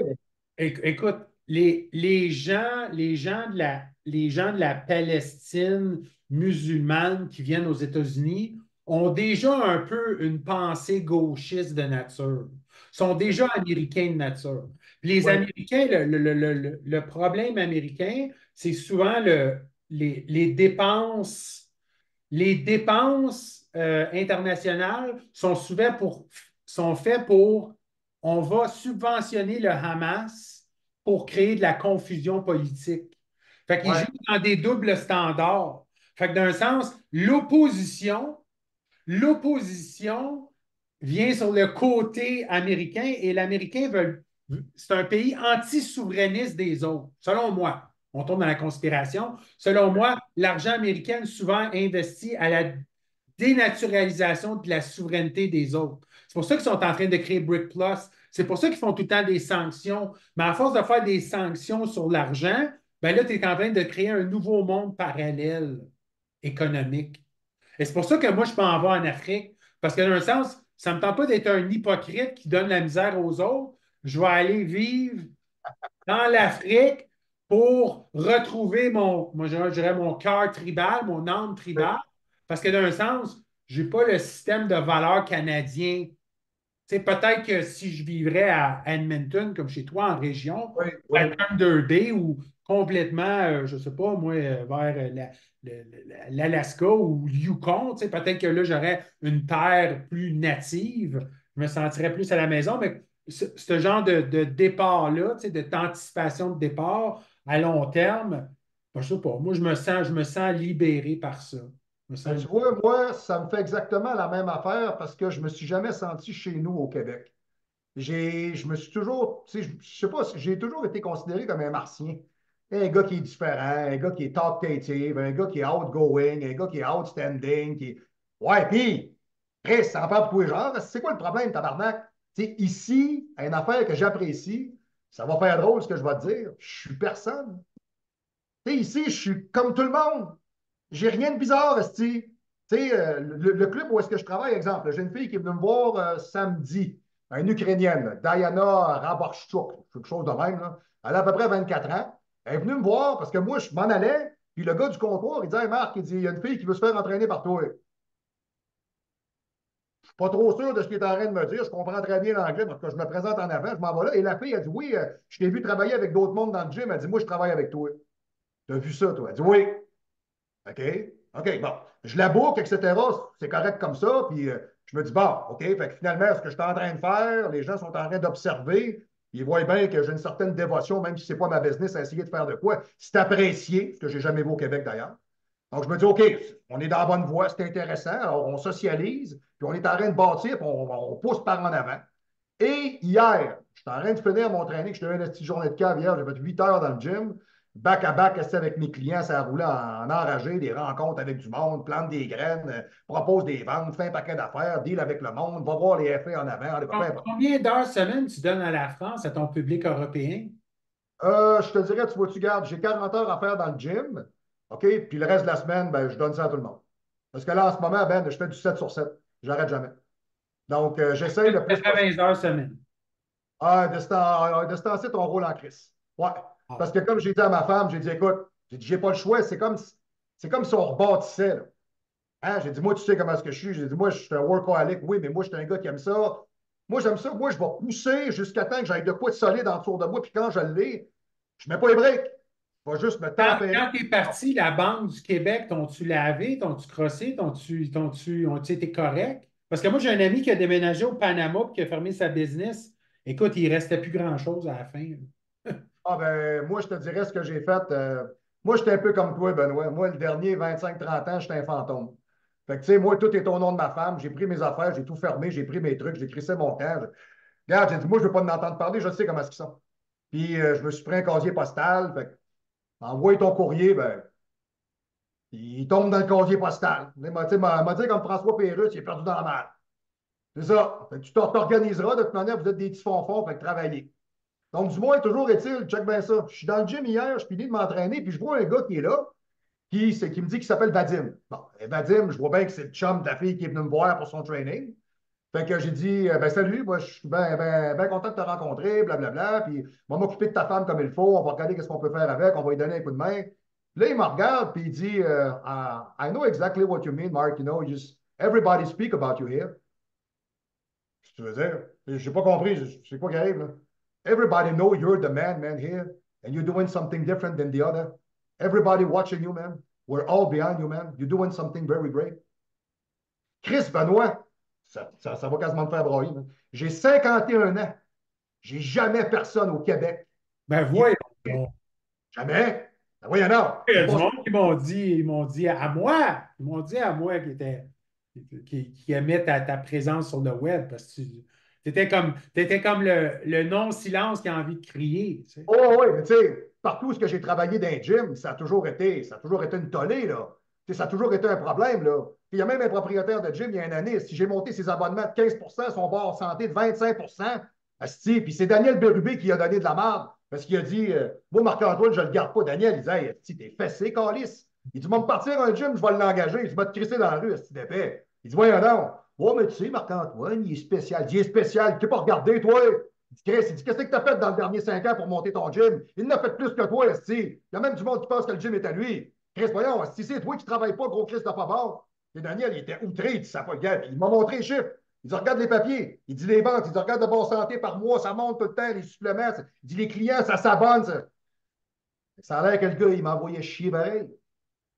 Écoute, les gens de la Palestine musulmane qui viennent aux États-Unis ont déjà un peu une pensée gauchiste de nature, sont déjà américains de nature. Puis les Oui, Américains, le problème américain, c'est souvent les dépenses. Les dépenses internationales sont faites pour, on va subventionner le Hamas pour créer de la confusion politique. Fait qu'ils jouent ouais, dans des doubles standards. Fait que d'un sens, l'opposition vient sur le côté américain et l'Américain veut, c'est un pays anti-souverainiste des autres, selon moi. On tombe dans la conspiration. Selon moi, l'argent américain est souvent investi à la dénaturalisation de la souveraineté des autres. C'est pour ça qu'ils sont en train de créer BRIC Plus. C'est pour ça qu'ils font tout le temps des sanctions. Mais à force de faire des sanctions sur l'argent, ben là, tu es en train de créer un nouveau monde parallèle économique. Et c'est pour ça que moi, je peux en avoir en Afrique. Parce que d'un sens, ça ne me tente pas d'être un hypocrite qui donne la misère aux autres. Je vais aller vivre dans l'Afrique pour retrouver moi, je dirais mon cœur tribal, mon âme oui, tribale. Parce que d'un sens, je n'ai pas le système de valeurs canadien. Peut-être que si je vivrais à Edmonton, comme chez toi, en région, oui, à oui. Thunder Bay ou complètement, je ne sais pas, moi, vers l'Alaska ou le Yukon, peut-être que là, j'aurais une terre plus native, je me sentirais plus à la maison, mais ce genre de départ-là, d'anticipation de départ à long terme, ben, je ne sais pas, moi, je me sens libéré par ça. Je me Ben, sens tu vois, moi, ça me fait exactement la même affaire parce que je ne me suis jamais senti chez nous au Québec. Je me suis toujours, tu sais, je sais pas, j'ai toujours été considéré comme un martien. Un gars qui est différent, un gars qui est talkative, un gars qui est outgoing, un gars qui est outstanding, Ouais, puis, Chris, ça en parle pour tous les genres. C'est quoi le problème, tabarnak? Tu sais, ici, une affaire que j'apprécie, ça va faire drôle ce que je vais te dire. Je suis personne. Tu sais, ici, je suis comme tout le monde. J'ai rien de bizarre, esti. Tu sais, le club où est-ce que je travaille, exemple, j'ai une fille qui est venue me voir samedi, une Ukrainienne, Diana Rabarchuk, quelque chose de même, là. Elle a à peu près 24 ans. Elle est venue me voir parce que moi, je m'en allais, puis le gars du comptoir, il dit Hey Marc, il dit, il y a une fille qui veut se faire entraîner par toi. Je suis pas trop sûr de ce qu'il est en train de me dire. Je comprends très bien l'anglais parce que je me présente en avant, je m'en vais là. Et la fille, elle dit Oui, je t'ai vu travailler avec d'autres mondes dans le gym. Elle dit Moi, je travaille avec toi. Tu as vu ça, toi? Elle dit Oui. OK? OK, bon. Je la boucle, etc. C'est correct comme ça. Puis je me dis, bon, OK, fait que finalement, ce que je suis en train de faire, les gens sont en train d'observer. Ils voient bien que j'ai une certaine dévotion, même si ce n'est pas ma business, à essayer de faire de quoi. C'est apprécié, ce que j'ai jamais vu au Québec d'ailleurs. Donc, je me dis, OK, on est dans la bonne voie, c'est intéressant. Alors, on socialise, puis on est en train de bâtir, puis on pousse par en avant. Et hier, je suis en train de finir mon training. Je suis une petite journée de cave hier. J'ai fait 8 heures dans le gym. Back à back, resté avec mes clients. Ça a roulé en enragé, des rencontres avec du monde, plante des graines, propose des ventes, fait un paquet d'affaires, deal avec le monde, va voir les effets en avant. Allez, peu importe. Combien d'heures semaine tu donnes à la France, à ton public européen? Je te dirais, tu vois-tu, garde, j'ai 40 heures à faire dans le gym. OK? Puis le reste de la semaine, ben, je donne ça à tout le monde. Parce que là, en ce moment, ben, je fais du 7 sur 7. J'arrête jamais. Donc, j'essaye le plus possible. 80 heures semaine. Ah, de ce temps-ci, ton rôle en crise. Ouais. Ah, Parce que comme j'ai dit à ma femme, j'ai dit, écoute, j'ai dit, j'ai pas le choix. C'est comme si on rebâtissait, là. Hein? J'ai dit, moi, tu sais comment est-ce que je suis. J'ai dit, moi, je suis un workaholic. Oui, mais moi, je suis un gars qui aime ça. Moi, j'aime ça. Moi, je vais pousser jusqu'à temps que j'aille de quoi de solide en dessous de moi. Puis quand je l'ai, je mets pas les briques. Va juste me Quand tempérer. tu es parti, la Banque du Québec, t'ont-tu lavé, t'ont-tu crossé, ont-tu été correct? Parce que moi, j'ai un ami qui a déménagé au Panama et qui a fermé sa business. Écoute, il ne restait plus grand-chose à la fin. Ah ben, moi, je te dirais ce que j'ai fait. Moi, j'étais un peu comme toi, Benoît. Moi, le dernier 25-30 ans, j'étais un fantôme. Fait que, tu sais, moi, tout est au nom de ma femme. J'ai pris mes affaires, j'ai tout fermé, j'ai pris mes trucs, j'ai crissé mon camp. Regarde, j'ai dit, moi, je ne veux pas en entendre parler, je sais comment est-ce qu'ils sont. Puis, je me suis pris un casier postal. Fait que, envoie ton courrier, ben, il tombe dans le casier postal. M'a dit comme François Pérusse, il est perdu dans la mer. C'est ça. Fait que tu t'organiseras. De toute manière, vous êtes des petits fonds, fait que travaillez. Donc, du moins, toujours est-il, check bien ça. Je suis dans le gym hier, je finis de m'entraîner, puis je vois un gars qui est là, qui me dit qu'il s'appelle Vadim. Bon, et Vadim, je vois bien que c'est le chum de la fille qui est venue me voir pour son training. Fait que j'ai dit, ben salut, moi, je suis bien content de te rencontrer, blablabla, puis on va m'occuper de ta femme comme il faut, on va regarder qu'est-ce qu'on peut faire avec, on va lui donner un coup de main. Puis là, il me regarde, puis il dit, I know exactly what you mean, Mark, everybody speak about you here. Qu'est-ce que tu veux dire? Je n'ai pas compris, c'est quoi qui arrive, là? Everybody know you're the man here, and you're doing something different than the other. Everybody watching you, man. We're all behind you, man. You're doing something very great. Chris Benoît, ça va quasiment me faire broyer, man. J'ai 51 ans. J'ai jamais personne au Québec Ben qui voyons donc. jamais. Ben voyons non. Il y J'ai a du passé. monde qui m'ont dit à moi, ils m'ont dit à moi qui aimait ta présence sur le web parce que tu étais comme le non-silence qui a envie de crier. Tu sais. Oh, oui, mais tu sais, partout où j'ai travaillé dans un gym, ça a toujours été une tollée, là. Tu sais, ça a toujours été un problème, là. Puis il y a même un propriétaire de gym, il y a une année, si j'ai monté ses abonnements de 15 son bord santé de 25 asti, puis c'est Daniel Bérubé qui a donné de la marde, parce qu'il a dit, moi, Marc-Antoine, je ne le garde pas. Daniel, il dit, hey, asti, t'es fessé, calice. Il dit, va me partir un gym, je vais l'engager. Il dit, va te crisser dans la rue, asti d'épais. Il dit, voyons donc. Ouais, mais tu sais, Marc-Antoine, il est spécial. Il est spécial. Tu n'es pas regardé, toi. Il dit, Chris, il dit, qu'est-ce que tu as fait dans le dernier 5 ans pour monter ton gym? Il n'a fait plus que toi, esti. Il y a même du monde qui pense que le gym est à lui. Chris, voyons, si c'est toi qui ne travailles pas, gros Chris de pas bon. Et Daniel, il était outré, il dit, ça pas le gars. Il m'a montré les chiffres. Il dit, regarde les papiers. Il dit, les ventes. Il dit, regarde de bonne santé par mois, ça monte tout le temps, les suppléments. Il dit, les clients, ça s'abonne. Ça a l'air que le gars, il m'envoyait chier pareil.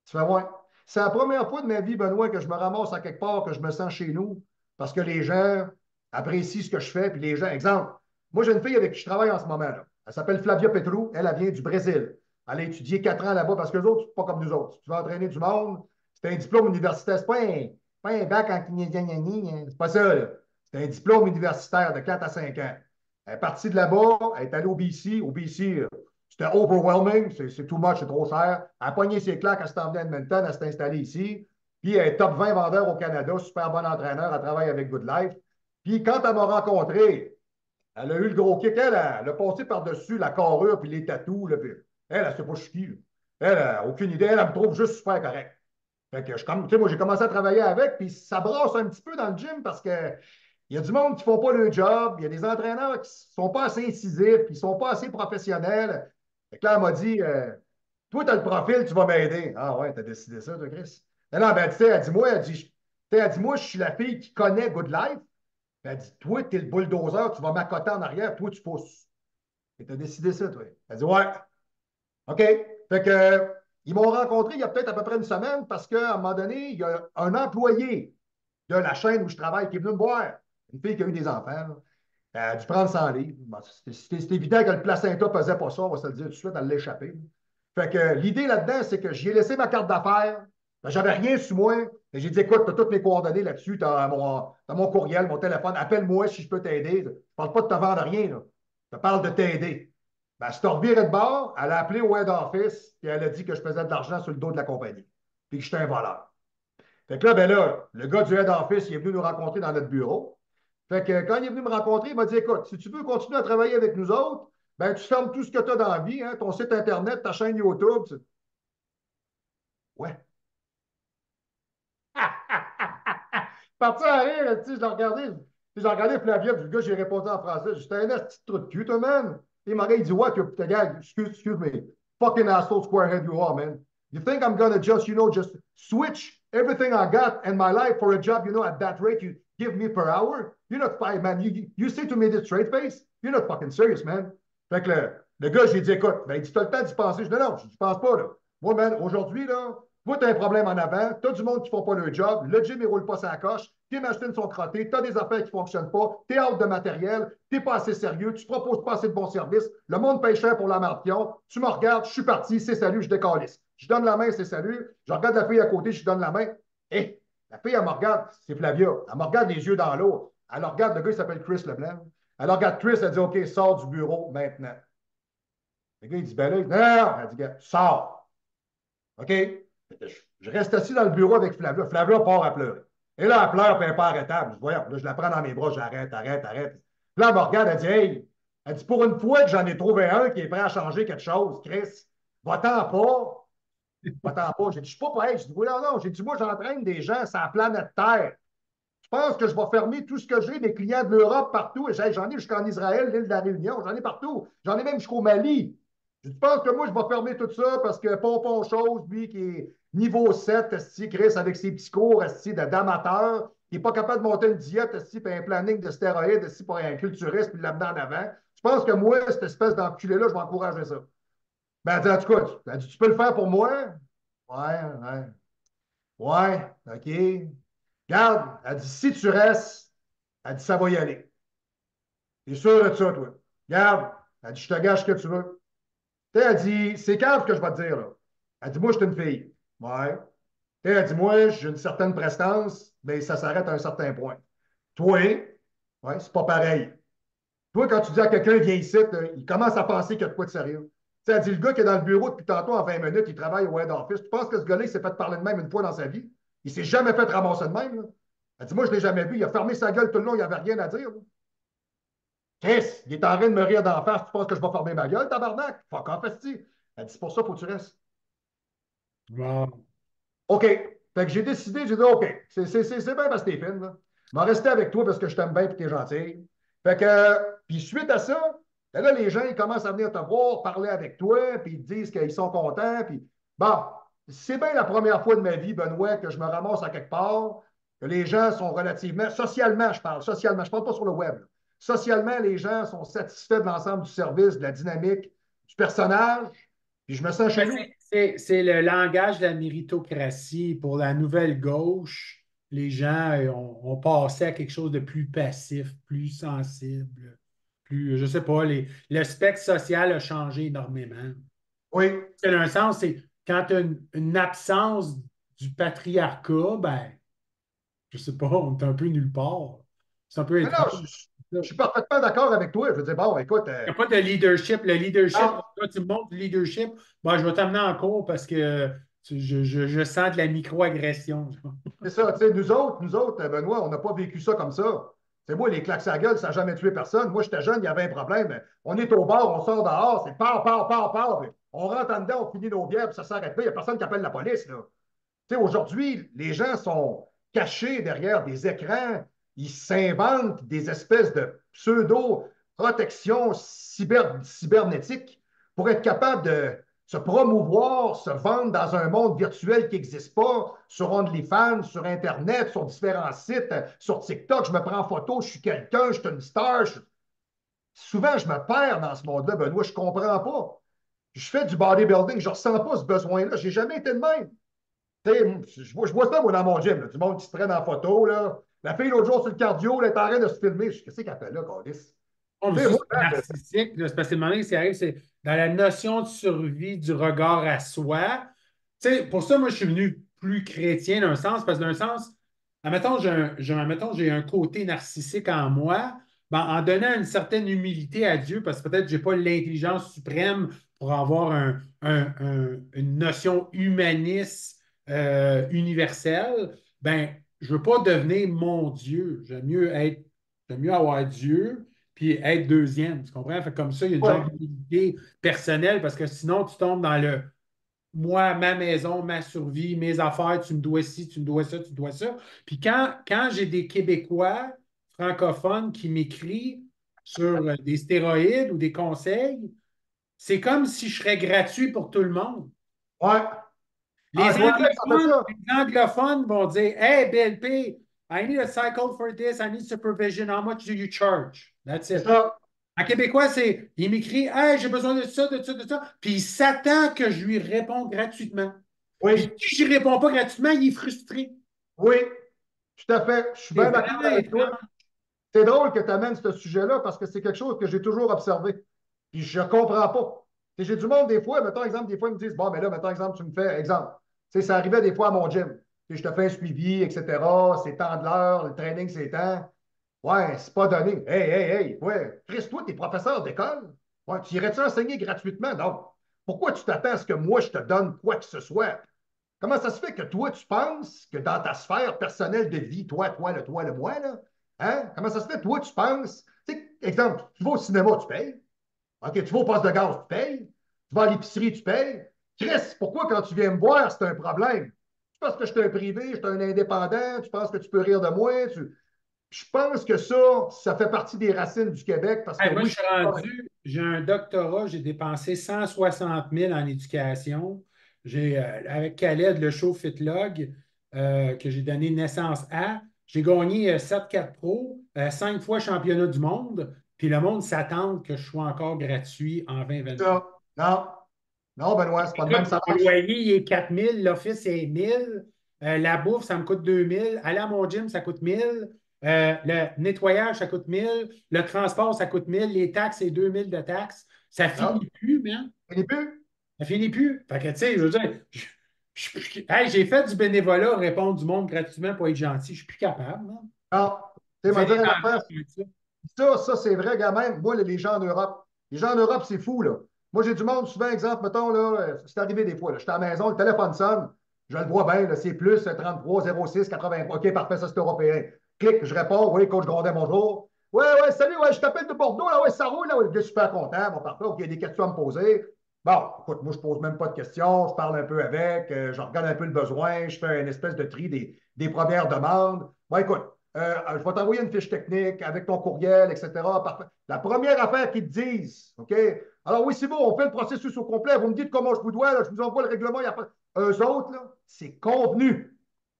Tu fais, ouais. C'est la première fois de ma vie, Benoît, que je me ramasse à quelque part, que je me sens chez nous, parce que les gens apprécient ce que je fais, puis les gens, exemple, moi, j'ai une fille avec qui je travaille en ce moment, là. Elle s'appelle Flavia Petrou, elle vient du Brésil. Elle a étudié 4 ans là-bas, parce que les autres, c'est pas comme nous autres. Si tu veux entraîner du monde, c'est un diplôme universitaire, c'est pas un bac en kinésianie, c'est pas ça, là. C'est un diplôme universitaire de 4 à 5 ans. Elle est partie de là-bas, elle est allée au BC. Au BC, c'était overwhelming, c'est too much, c'est trop cher. Elle a pogné ses claques, elle s'est emmenée à Edmonton, elle s'est installée ici. Puis elle est top 20 vendeur au Canada, super bon entraîneur, elle travaille avec Good Life. Puis quand elle m'a rencontré, elle a eu le gros kick. Elle a passé par-dessus la carrure puis les tatous. Là, puis elle sait pas je suis qui. Elle n'a aucune idée. Elle me trouve juste super correct. Fait que moi, j'ai commencé à travailler avec, puis ça brasse un petit peu dans le gym parce que il y a du monde qui ne font pas le job, il y a des entraîneurs qui ne sont pas assez incisifs, qui ne sont pas assez professionnels. Fait que là, elle m'a dit, toi, tu as le profil, tu vas m'aider. Ah ouais, tu as décidé ça, toi, Chris? Non, non, ben, tu sais, elle dit, moi, je suis la fille qui connaît Good Life. Elle dit, toi, tu es le bulldozer, tu vas m'accoter en arrière, toi, tu pousses. Et tu as décidé ça, toi. Elle dit, ouais. OK. Fait que, ils m'ont rencontré il y a peut-être à peu près une semaine parce qu'à un moment donné, il y a un employé de la chaîne où je travaille qui est venu me voir. Une fille qui a eu des enfants, là. Elle a dû prendre 100 livres. Bon, c'est évident que le placenta ne pesait pas ça, on va se le dire tout de suite, elle l'a échappé. Fait que l'idée là-dedans, c'est que j'y ai laissé ma carte d'affaires. Ben, j'avais rien sur moi. Et j'ai dit, écoute, tu as toutes mes coordonnées là-dessus, tu as mon courriel, mon téléphone, appelle-moi si je peux t'aider. Je ne parle pas de te vendre rien, là. Je te parle de t'aider. Ben, si tu revirais de bord, elle a appelé au head office et elle a dit que je faisais de l'argent sur le dos de la compagnie. Puis que j'étais un voleur. Fait que là, ben là, le gars du head office, il est venu nous rencontrer dans notre bureau. Fait que quand il est venu me rencontrer, il m'a dit, écoute, si tu veux continuer à travailler avec nous autres, ben, tu fermes tout ce que tu as dans la vie, hein, ton site Internet, ta chaîne YouTube. Ouais. Parti à rire, tu sais, je l'ai regardé Flavien, puis le gars, j'ai répondu en français. J'étais un petit trou de cul, toi, man. Et mon gars, il dit, what, the guy, excuse me, fucking asshole squarehead you are, man. You think I'm gonna just switch everything I got in my life for a job, at that rate you give me per hour? You're not fine, man. You say to me this straight face, you're not fucking serious, man. Fait que le gars, j'ai dit, écoute, ben, il dit, t'as le temps d'y penser. Je dis, non, je ne pense pas, là. Moi, man, aujourd'hui, là, toi, tu as un problème en avant, tu as du monde qui ne font pas le job, le gym, il ne roule pas sa coche, tes machines sont crottées, tu as des affaires qui ne fonctionnent pas, tu es out de matériel, tu n'es pas assez sérieux, tu ne proposes pas assez de bons services, le monde paye cher pour la marpion, tu me regardes, je suis parti, c'est salut, je décalisse. Je donne la main, c'est salut, je regarde la fille à côté, je lui donne la main. Hé, la fille, elle me regarde, c'est Flavia, elle me regarde les yeux dans l'eau, elle regarde le gars, il s'appelle Chris Leblanc, elle regarde Chris, elle dit, OK, sors du bureau maintenant. Le gars, il dit, ben là, non, non, elle dit, gars, sors. OK? Je reste assis dans le bureau avec Flavia. Flavia part à pleurer. Et là, elle pleure, puis elle n'est pas arrêtable. Je dis, voyons, là, je la prends dans mes bras, j'arrête, arrête, arrête. Puis là, elle me regarde, elle dit, hey, elle dit, pour une fois que j'en ai trouvé un qui est prêt à changer quelque chose, Chris, va-t'en pas. Va-t'en pas. J'ai dit, je suis pas pareil. Je dis, oui, non, non. J'ai dit, moi, j'entraîne des gens sur la planète Terre. Je pense que je vais fermer tout ce que j'ai, mes clients de l'Europe partout. Et j'en ai jusqu'en Israël, l'île de la Réunion, j'en ai partout. J'en ai même jusqu'au Mali. Je pense que moi, je vais fermer tout ça parce que Pompon Chose, lui, qui est niveau 7, esti, Chris, avec ses petits cours d'amateurs, qui n'est pas capable de monter une diète, esti, puis un planning de stéroïdes esti, pour un culturiste, puis l'amener en avant. Je pense que moi, cette espèce d'enculé-là, je vais encourager ça. Ben, elle dit, en tout cas, elle dit, tu peux le faire pour moi? Ouais, ouais. Ouais, OK. Regarde, elle dit, si tu restes, elle dit, ça va y aller. T'es sûr de ça, toi? Regarde, elle dit, je te gâche ce que tu veux. Tu sais, elle dit, c'est calme ce que je vais te dire, là. Elle dit, moi, je suis une fille. Ouais. Tu sais, elle dit, moi, j'ai une certaine prestance, mais ça s'arrête à un certain point. Toi, ouais, c'est pas pareil. Toi, quand tu dis à quelqu'un, viens ici, là, il commence à penser qu'il y a de quoi de sérieux. Tu sais, elle dit, le gars qui est dans le bureau depuis tantôt en 20 minutes, il travaille au head office. Tu penses que ce gars-là, il s'est fait parler de même une fois dans sa vie? Il s'est jamais fait ramasser de même, là. Elle dit, moi, je ne l'ai jamais vu. Il a fermé sa gueule tout le long, il n'y avait rien à dire, là. Qu'est-ce? Il est en train de me rire d'en face. Tu penses que je vais fermer ma gueule, tabarnak? Fuck off, esti. Elle dit, c'est pour ça, il faut que tu restes. Wow. OK. Fait que j'ai décidé, j'ai dit, OK, c'est bien parce que t'es fine, là. Je vais rester avec toi parce que je t'aime bien et que t'es gentil. Fait que, puis suite à ça, ben là, les gens, ils commencent à venir te voir, parler avec toi, puis ils te disent qu'ils sont contents. Puis, bon, c'est bien la première fois de ma vie, Benoît, que je me ramasse à quelque part, que les gens sont relativement, socialement, je parle pas sur le web, là. Socialement, les gens sont satisfaits de l'ensemble du service, de la dynamique, du personnage, puis je me sens chez Ben, nous. c'est le langage de la méritocratie. Pour la nouvelle gauche, les gens ont passé à quelque chose de plus passif, plus sensible, plus, je sais pas, le spectre social a changé énormément. Oui. C'est un sens, c'est quand tu as une absence du patriarcat, ben, je sais pas, on est un peu nulle part. C'est un peu Mais non, étrange. je suis parfaitement d'accord avec toi. Je veux dire, bon, écoute, Il n'y a pas de leadership. Le leadership, non, quand tu me montres du leadership, ben, je vais t'amener en cours parce que je sens de la microagression. c'est ça. Tu sais, nous autres, Benoît, on n'a pas vécu ça comme ça. C'est moi, les claques à gueule, ça n'a jamais tué personne. Moi, j'étais jeune, il y avait un problème. On est au bar, on sort dehors, c'est par, par, par, par. On rentre en dedans, on finit nos bières, puis ça s'arrête pas. Il n'y a personne qui appelle la police, là. Tu sais, aujourd'hui, les gens sont cachés derrière des écrans. Ils s'inventent des espèces de pseudo-protection cybernétique pour être capable de se promouvoir, se vendre dans un monde virtuel qui n'existe pas, sur OnlyFans, sur Internet, sur différents sites, sur TikTok. Je me prends en photo, je suis quelqu'un, je suis une star. Souvent, je me perds dans ce monde-là, Benoît, je ne comprends pas. Je fais du bodybuilding, je ne ressens pas ce besoin-là. Je n'ai jamais été de même. Je vois ça, moi, dans mon gym, là, du monde qui se traîne en photo. Là. La fille, l'autre jour, sur le cardio, elle est en train de se filmer. Qu'est-ce qu'elle fait là, Carlis? Oh, mais Tu sais, ça, moi, c'est narcissique. Là. C'est parce que le moment donné, c'est arrive, c'est dans la notion de survie du regard à soi. Tu sais, pour ça, moi, je suis venu plus chrétien d'un sens, parce que d'un sens, admettons, j'ai un côté narcissique en moi, ben, en donnant une certaine humilité à Dieu, parce que peut-être que je n'ai pas l'intelligence suprême pour avoir une notion humaniste universelle, ben, je ne veux pas devenir mon Dieu. J'aime mieux avoir Dieu puis être deuxième. Tu comprends? Fait comme ça, il y a une genre ouais. d'unité personnelle parce que sinon, tu tombes dans le moi, ma maison, ma survie, mes affaires, tu me dois ci, tu me dois ça, tu me dois ça. Puis quand j'ai des Québécois francophones qui m'écrivent sur des stéroïdes ou des conseils, c'est comme si je serais gratuit pour tout le monde. Ouais. Ah, Les toi, ça fait anglophones, ça. les anglophones vont dire Hey, BLP, I need a cycle for this, I need supervision. How much do you charge? That's C'est it. ça. En québécois, c'est, il m'écrit, hey, j'ai besoin de ça, de ça, de ça. Puis il s'attend que je lui réponde gratuitement. Puis Oui, si je ne réponds pas gratuitement, il est frustré. oui, tout à fait. Je suis C'est bien d'accord vraiment avec toi. étrange. C'est drôle que tu amènes ce sujet-là parce que c'est quelque chose que j'ai toujours observé. Puis je ne comprends pas. J'ai du monde des fois, mettons exemple, des fois, ils me disent, bon, mais là, mettons exemple, tu me fais exemple. Ça arrivait des fois à mon gym. Je te fais un suivi, etc. C'est temps de l'heure, le training, c'est temps. Ouais, c'est pas donné. Hey, hey, hey, ouais. Chris, toi, t'es professeur d'école. Ouais, tu irais-tu enseigner gratuitement? Non. Pourquoi tu t'attends à ce que moi, je te donne quoi que ce soit? Comment ça se fait que toi, tu penses que dans ta sphère personnelle de vie, toi, le moi, là, hein? Comment ça se fait, toi, tu penses, tu sais, exemple, tu vas au cinéma, tu payes. OK, tu vas au poste de gaz, tu payes. Tu vas à l'épicerie, tu payes. Chris, pourquoi quand tu viens me voir, c'est un problème? Tu penses que je suis un privé, je suis un indépendant, tu penses que tu peux rire de moi? Je pense que ça fait partie des racines du Québec parce que Hey, moi, oui, je suis rendu, j'ai un doctorat, j'ai dépensé 160 000 en éducation. J'ai, avec Khaled, le show FitLog, que j'ai donné naissance à, j'ai gagné 7-4 Pro, 5 fois championnat du monde, puis le monde s'attend que je sois encore gratuit en 2023. ça. Non, non, Benoît, c'est pas de même, Écoute, ça mon marche. loyer, il est 4 000, l'office est 1 000, la bouffe, ça me coûte 2 000, aller à mon gym, ça coûte 1 000, le nettoyage, ça coûte 1 000, le transport, ça coûte 1 000, les taxes, c'est 2 000 de taxes. Ça Non, finit plus, man. il n'est plus. Ça finit plus. Fait que, tu sais, je veux dire, hey, j'ai fait du bénévolat, répondre du monde gratuitement pour être gentil. Je suis plus capable, man. Non, tu sais, Ça m'a fait dire des une ennuis affaire. avec ça. Ça, c'est vrai quand même. Moi, les gens en Europe, les gens en Europe, c'est fou, là. Moi, j'ai du monde, souvent, exemple, mettons, là, c'est arrivé des fois, là. J'étais à la maison, le téléphone sonne, je le vois bien, là, c'est plus 33 06 83. OK, parfait, ça, c'est européen. Clic, je réponds, oui, coach Grondin, bonjour. Ouais, ouais, salut, ouais, je t'appelle de Bordeaux, là, ouais, ça roule, là, ouais, je suis super content, bon, parfait, OK, il y a des questions à me poser. Bon, écoute, moi, je pose même pas de questions, je parle un peu avec, je regarde un peu le besoin, je fais une espèce de tri des premières demandes. Bon, écoute, je vais t'envoyer une fiche technique avec ton courriel, etc. Parfait. La première affaire qu'ils te disent, OK? Alors oui, c'est bon, on fait le processus au complet. Vous me dites comment je vous dois, là, je vous envoie le règlement. Il y a pas... Eux autres, là, c'est convenu.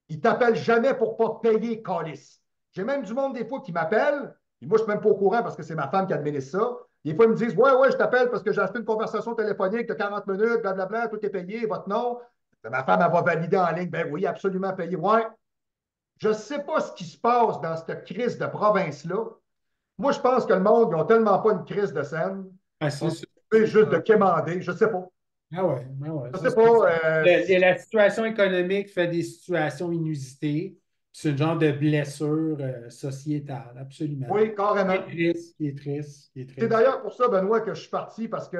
Ils ne t'appellent jamais pour ne pas payer, calice. J'ai même du monde des fois qui m'appelle, et moi je ne suis même pas au courant parce que c'est ma femme qui administre ça. Des fois, ils me disent, ouais, ouais, je t'appelle parce que j'ai acheté une conversation téléphonique de 40 minutes, blablabla, tout est payé, votre nom. Ma femme, elle va valider en ligne. Ben oui, absolument payé. Ouais, je ne sais pas ce qui se passe dans cette crise de province-là. Moi, je pense que le monde, ils n'ont tellement pas une crise de scène. Ah, Ils c'est sont ça. occupés juste de quémander. Je ne sais pas. Ah ouais, ah ouais. Je ne Ça, sais pas. la situation économique fait des situations inusitées. C'est une genre de blessure sociétale, absolument. Oui, Qui carrément. est triste, qui est triste, qui est C'est triste. d'ailleurs pour ça, Benoît, que je suis parti parce que,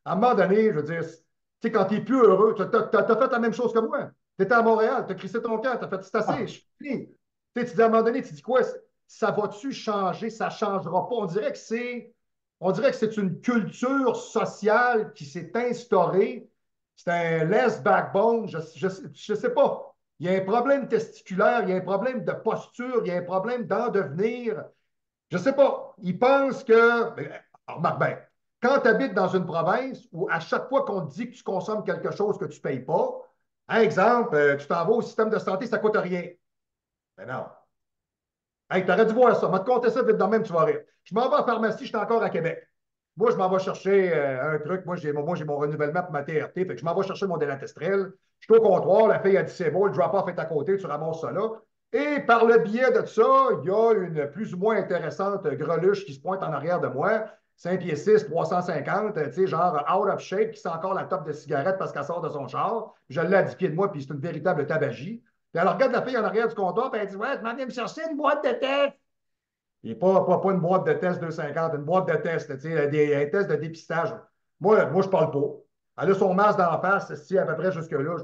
à un moment donné, je veux dire, tu sais, quand tu n'es plus heureux, tu as fait la même chose que moi. Tu étais à Montréal, tu as crissé ton camp, tu as fait c'est assez, je Ah, suis fini. Tu sais, tu dis à un moment donné, tu dis quoi? Ça va-tu changer? Ça ne changera pas. On dirait que c'est une culture sociale qui s'est instaurée. C'est un less backbone. Je sais pas. Il y a un problème testiculaire, il y a un problème de posture, il y a un problème d'en devenir. Je ne sais pas. Ils pensent que. Remarque bien, quand tu habites dans une province où à chaque fois qu'on te dit que tu consommes quelque chose que tu ne payes pas, par exemple, tu t'en vas au système de santé, ça ne coûte rien. Mais non. Hey, tu aurais dû voir ça. Je vais te compter ça vite de même, tu vas rire. Je m'en vais en pharmacie, je suis encore à Québec. Moi, je m'en vais chercher un truc. Moi, j'ai mon renouvellement pour ma TRT. Fait que je m'en vais chercher mon délantestrel. Je suis au comptoir. La fille a dit c'est bon, le drop-off est à côté. Tu ramasses ça là. Et par le biais de ça, il y a une plus ou moins intéressante greluche qui se pointe en arrière de moi. 5 pieds 6, 350, tu sais, genre out of shape, qui sent encore la top de cigarette parce qu'elle sort de son char. Je l'ai à 10 pieds de moi, puis c'est une véritable tabagie. Puis elle regarde la fille en arrière du comptoir, puis elle dit ouais, je m'en viens me chercher une boîte de test. Et pas une boîte de test 250, une boîte de test, tu sais, un test de dépistage. Moi, je parle pas. Elle a son masque d'en face, c'est à peu près jusque-là.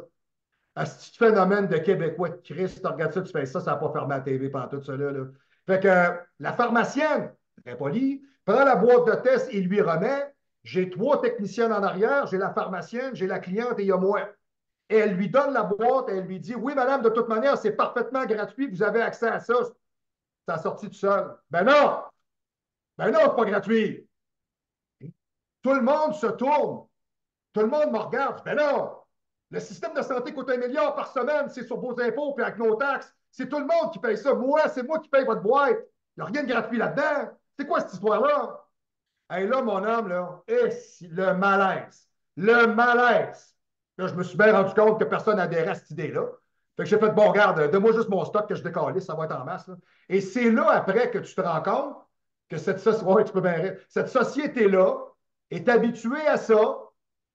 Un petit phénomène de Québécois de Christ, tu regardes ça, tu fais ça, ça n'a pas fermé la TV pendant tout ça. Là. Fait que la pharmacienne, très polie, prend la boîte de test et lui remet. J'ai trois techniciennes en arrière, j'ai la pharmacienne, j'ai la cliente et il y a moi. Et elle lui donne la boîte et elle lui dit oui, madame, de toute manière, c'est parfaitement gratuit, vous avez accès à ça. Ça a sorti tout seul. Ben non, c'est pas gratuit. Tout le monde se tourne. Tout le monde me regarde. Ben non, le système de santé coûte 1 milliard par semaine. C'est sur vos impôts et avec nos taxes. C'est tout le monde qui paye ça. Moi, c'est moi qui paye votre boîte. Il n'y a rien de gratuit là-dedans. C'est quoi cette histoire-là? Hey, là, mon homme, là, le malaise. Le malaise. Là, je me suis bien rendu compte que personne n'adhérait à cette idée-là. Fait que j'ai fait, bon, regarde, donne-moi juste mon stock que je décalisse, ça va être en masse, là. Et c'est là, après, que tu te rends compte que ouais, tu peux bien rire. Cette société-là est habituée à ça,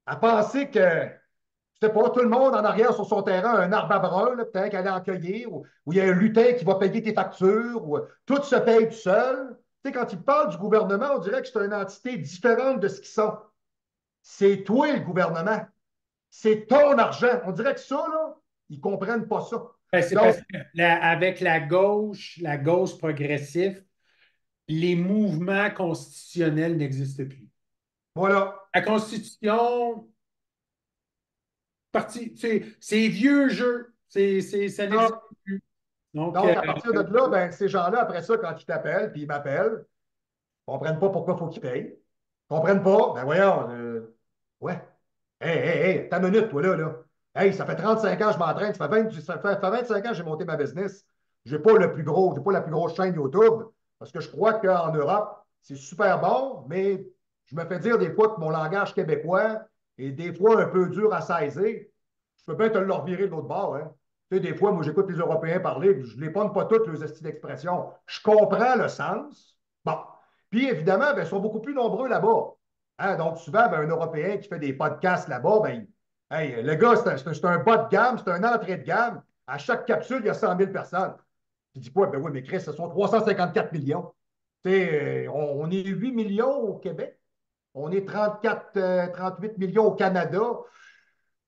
à penser que, je sais pas, tout le monde en arrière sur son terrain a un arbre à brun, peut-être qu'elle allait en cueillir, ou il y a un lutin qui va payer tes factures, ou tout se paye tout seul. Tu sais, quand ils parlent du gouvernement, on dirait que c'est une entité différente de ce qu'ils sont. C'est toi, le gouvernement. C'est ton argent. On dirait que ça, là, ils ne comprennent pas ça. Ben, c'est Donc, parce que avec la gauche progressive, les mouvements constitutionnels n'existent plus. voilà. La Constitution, c'est vieux jeu. Ça n'existe Ah, plus. Donc, donc, à partir de là, ben, ces gens-là, après ça, quand ils t'appellent, puis ils m'appellent, ils ne comprennent pas pourquoi il faut qu'ils payent. Ils ne comprennent pas. Ben voyons. Ouais. Hey, hey, hey, ta minute, toi, là, là. Hey, ça fait 35 ans que je m'entraîne. Ça fait 25 ans que j'ai monté ma business. J'ai pas le plus gros, j'ai pas la plus grosse chaîne YouTube parce que je crois qu'en Europe, c'est super bon, mais je me fais dire des fois que mon langage québécois est des fois un peu dur à saisir. Je peux bien te le revirer de l'autre bord, hein. Tu sais, des fois, moi, j'écoute les Européens parler, je ne les pogne pas toutes, les styles d'expression. Je comprends le sens. Bon. Puis, évidemment, ben, ils sont beaucoup plus nombreux là-bas. Hein, donc, souvent, ben, un Européen qui fait des podcasts là-bas, ben, hey, le gars, c'est un bas de gamme, c'est un entrée de gamme. À chaque capsule, il y a 100 000 personnes. Tu dis quoi? Ben oui, mais Chris, ce sont 354 millions. Tu sais, on est 8 millions au Québec. On est 34, 38 millions au Canada.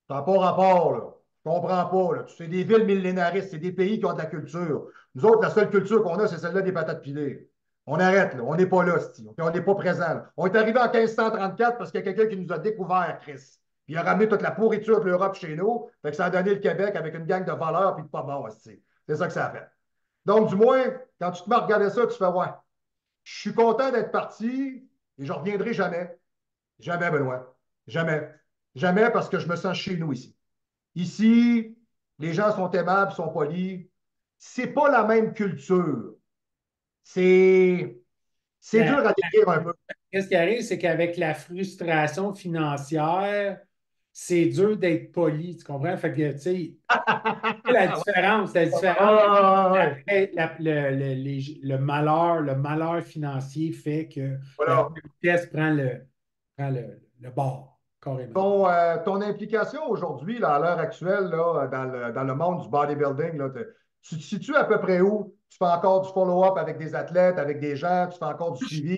Ça n'a pas rapport, là. Je comprends pas, là. C'est des villes millénaristes, c'est des pays qui ont de la culture. Nous autres, la seule culture qu'on a, c'est celle-là des patates pilées. On arrête, là. On n'est pas là, c'ti. On n'est pas présent, là. On est arrivé en 1534 parce qu'il y a quelqu'un qui nous a découvert, Chris. Puis il a ramené toute la pourriture de l'Europe chez nous. Fait que ça a donné le Québec avec une gang de voleurs puis de pas bons, c'ti. C'est ça que ça a fait. Donc, du moins, quand tu te mets à regarder ça, tu fais, ouais, je suis content d'être parti et je ne reviendrai jamais. Jamais, Benoît. Jamais. Jamais parce que je me sens chez nous ici. Ici, les gens sont aimables, sont polis. C'est pas la même culture. C'est c'est dur à décrire un peu. qu'est-ce qui arrive, c'est qu'avec la frustration financière, c'est dur d'être poli, tu comprends? Fait que, tu sais, la différence, Ouais. le malheur financier fait que la Voilà. politesse prend le bord, carrément. Ton implication aujourd'hui, là, à l'heure actuelle, là, dans le monde du bodybuilding, là, tu te situes à peu près où? Tu fais encore du follow-up avec des athlètes, avec des gens, tu fais encore du suivi?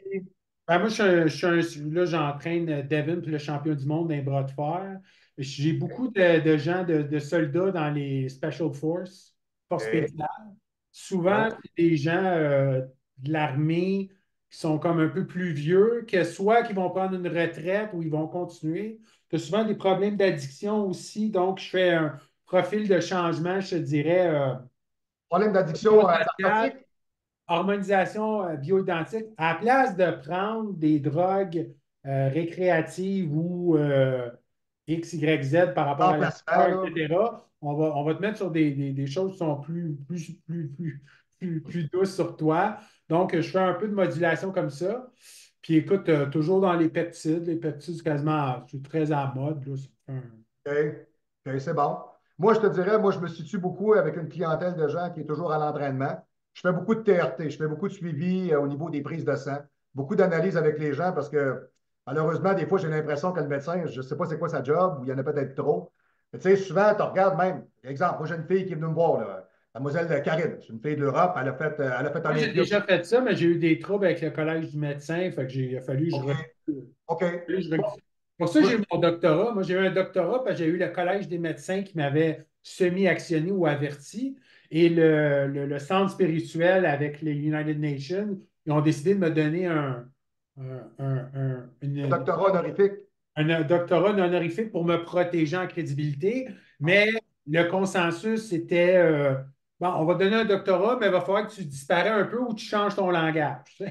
Ben, moi, là, j'entraîne Devin, puis le champion du monde d'un bras de fer. J'ai beaucoup de gens, de soldats dans les Special Forces, forces OK. spéciales. Souvent, Ouais. c'est des gens de l'armée qui sont comme un peu plus vieux, que soit qui vont prendre une retraite ou ils vont continuer. Tu as souvent des problèmes d'addiction aussi, donc je fais un profil de changement, je te dirais, Problème d'addiction bio-social, narcotique? harmonisation bioidentique. À la place de prendre des drogues récréatives ou X, Y, Z par rapport à la Remplacement, peur, là. etc., on va te mettre sur des choses qui sont plus douces sur toi. Donc, je fais un peu de modulation comme ça. Puis écoute, toujours dans les peptides, c'est quasiment, je suis très à la mode. Là, OK. OK, c'est bon. Moi, je te dirais, moi, je me situe beaucoup avec une clientèle de gens qui est toujours à l'entraînement. Je fais beaucoup de TRT, je fais beaucoup de suivi au niveau des prises de sang, beaucoup d'analyses avec les gens parce que malheureusement, des fois, j'ai l'impression que le médecin, je ne sais pas c'est quoi sa job ou il y en a peut-être trop. Mais tu sais, souvent, tu regardes même, exemple, moi, j'ai une fille qui est venue me voir, là, mademoiselle Karine, c'est une fille de l'Europe, elle a fait Moi, j'ai Olympia. déjà fait ça, mais j'ai eu des troubles avec le collège du médecin. Fait que il a fallu que je OK, OK. Bon, Pour ça, moi, j'ai eu mon doctorat. Moi, j'ai eu un doctorat parce que j'ai eu le Collège des médecins qui m'avait semi-actionné ou averti. Et le centre spirituel avec les United Nations, ils ont décidé de me donner un, un- un- un une- doctorat honorifique. un doctorat honorifique pour me protéger en crédibilité. Mais le consensus, c'était bon, on va te donner un doctorat, mais il va falloir que tu disparais un peu ou tu changes ton langage.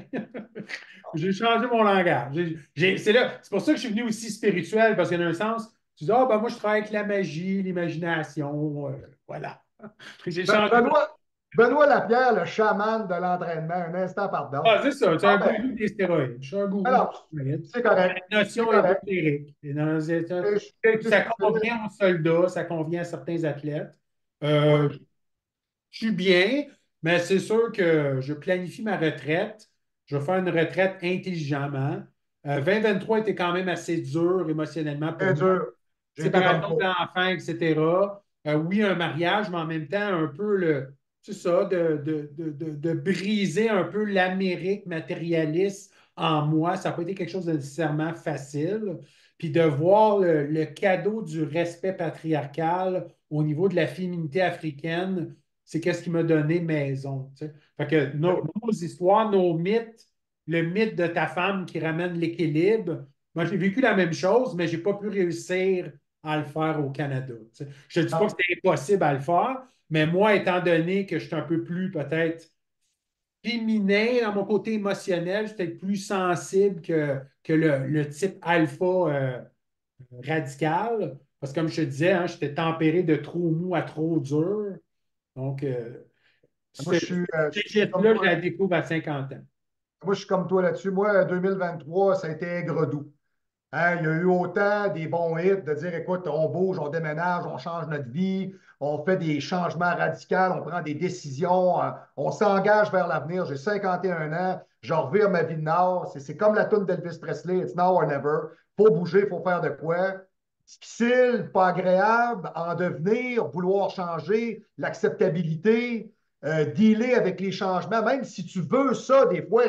J'ai changé mon langage. C'est pour ça que je suis venu aussi spirituel, parce qu'il y a un sens, tu dis, ah, ben moi, je travaille avec la magie, l'imagination, voilà. J'ai changé. Benoît, Benoît Lapierre, le chaman de l'entraînement. Un instant, pardon. Ah, c'est ça, c'est Ah un ben, gourou des stéroïdes. Je suis un gourou des alors, stéroïdes. c'est La correct. C'est notion correct. ésotérique. Et je- Ça c'est- convient aux soldats, ça convient à certains athlètes. oui. Euh, je suis bien, mais c'est sûr que je planifie ma retraite. Je vais faire une retraite intelligemment. 2023 était quand même assez dur émotionnellement pour Très moi. dur. J'ai été comme Séparation toi. d'enfants, etc. Oui, un mariage, mais en même temps, un peu c'est ça, de briser un peu l'Amérique matérialiste en moi. Ça n'a pas été quelque chose de nécessairement facile. Puis de voir le cadeau du respect patriarcal au niveau de la féminité africaine, c'est qu'est-ce qui m'a donné maison. Tu sais. Fait que nos histoires, nos mythes, le mythe de ta femme qui ramène l'équilibre, moi, j'ai vécu la même chose, mais je n'ai pas pu réussir à le faire au Canada. Tu sais. Je ne dis pas que Non. c'était impossible à le faire, mais moi, étant donné que je suis un peu plus peut-être féminin dans mon côté émotionnel, je suis peut-être plus sensible que le type alpha radical. Parce que comme je te disais, hein, j'étais tempéré de trop mou à trop dur. Donc, Moi, je cette suis comme geste-là, je toi. la découvre à 50 ans. Moi, je suis comme toi là-dessus. Moi, 2023, ça a été aigre-doux. Hein, il y a eu autant des bons hits de dire, écoute, on bouge, on déménage, on change notre vie, on fait des changements radicaux, on prend des décisions, on s'engage vers l'avenir. J'ai 51 ans, je revire ma vie de nord. C'est comme la tune d'Elvis Presley, It's now or never. Il faut bouger, il faut faire de quoi. Difficile, pas agréable, en devenir, vouloir changer, l'acceptabilité, dealer avec les changements, même si tu veux ça, des fois,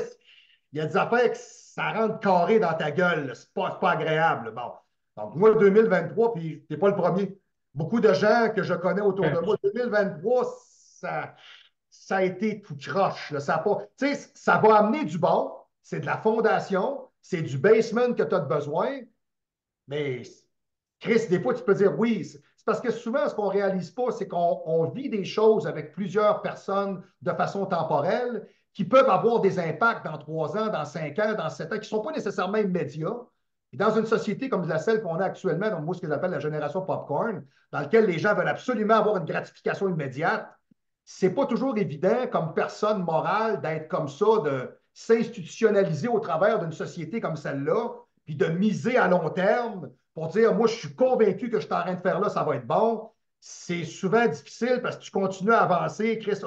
il y a des affaires que ça rentre carré dans ta gueule. C'est pas agréable. Bon. Donc, moi, 2023, puis tu n'es pas le premier. Beaucoup de gens que je connais autour de moi, 2023, ça a été tout croche. Là. Ça, a pas, ça va amener du bon. C'est de la fondation. C'est du basement que tu as besoin. Mais Chris, des fois, tu peux dire oui. C'est parce que souvent, ce qu'on ne réalise pas, c'est qu'on vit des choses avec plusieurs personnes de façon temporelle qui peuvent avoir des impacts dans 3 ans, dans 5 ans, dans 7 ans, qui ne sont pas nécessairement immédiats. Et dans une société comme celle qu'on a actuellement, donc moi, ce que j'appelle la génération popcorn, dans laquelle les gens veulent absolument avoir une gratification immédiate, c'est pas toujours évident comme personne morale d'être comme ça, de s'institutionnaliser au travers d'une société comme celle-là, puis de miser à long terme pour dire, moi, je suis convaincu que je suis en train de faire là, ça va être bon. C'est souvent difficile parce que tu continues à avancer, Chris,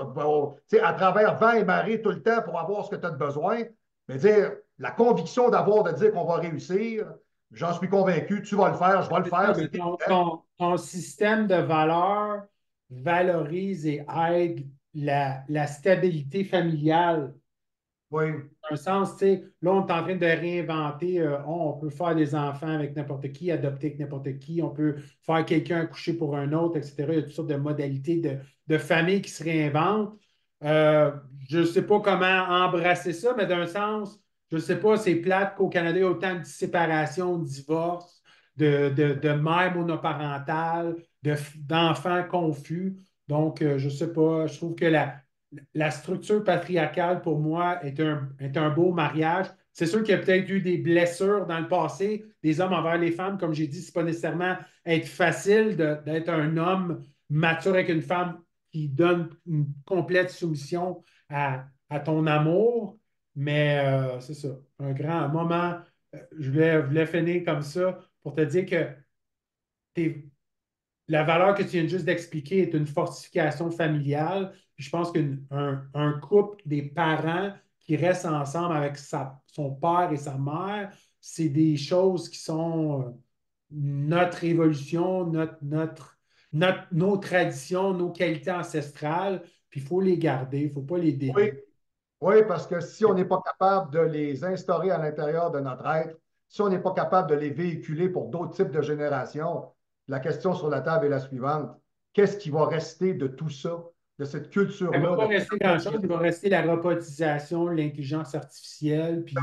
à travers vent et marée tout le temps pour avoir ce que tu as de besoin. Mais dire, la conviction d'avoir de dire qu'on va réussir, j'en suis convaincu, tu vas le faire, je vais le C'est ça, faire, mais c'est évident. ton système de valeurs valorise et aide la stabilité familiale. Oui, Dans un sens, tu sais, là, on est en train de réinventer, on peut faire des enfants avec n'importe qui, adopter avec n'importe qui, on peut faire quelqu'un accoucher pour un autre, etc. Il y a toutes sortes de modalités de famille qui se réinventent. Euh, je ne sais pas comment embrasser ça, mais d'un sens, je ne sais pas, c'est plate qu'au Canada, il y a autant de séparations, de divorces, de mères monoparentales, d'enfants confus. Donc, je ne sais pas, je trouve que la structure patriarcale, pour moi, est un beau mariage. C'est sûr qu'il y a peut-être eu des blessures dans le passé, des hommes envers les femmes. Comme j'ai dit, c'est pas nécessairement être facile d'être un homme mature avec une femme qui donne une complète soumission à ton amour. Mais c'est ça, un grand moment. Je voulais finir comme ça pour te dire que t'es la valeur que tu viens juste d'expliquer est une fortification familiale. Puis je pense qu'un couple, des parents qui restent ensemble avec son père et sa mère, c'est des choses qui sont notre évolution, nos traditions, nos qualités ancestrales. Puis il faut les garder, il ne faut pas les oui, dénier. oui, parce que si on n'est pas capable de les instaurer à l'intérieur de notre être, si on n'est pas capable de les véhiculer pour d'autres types de générations, la question sur la table est la suivante. Qu'est-ce qui va rester de tout ça, de cette Elle ne va culture-là, pas de rester cette grand-chose, il va rester la robotisation, l'intelligence artificielle, puis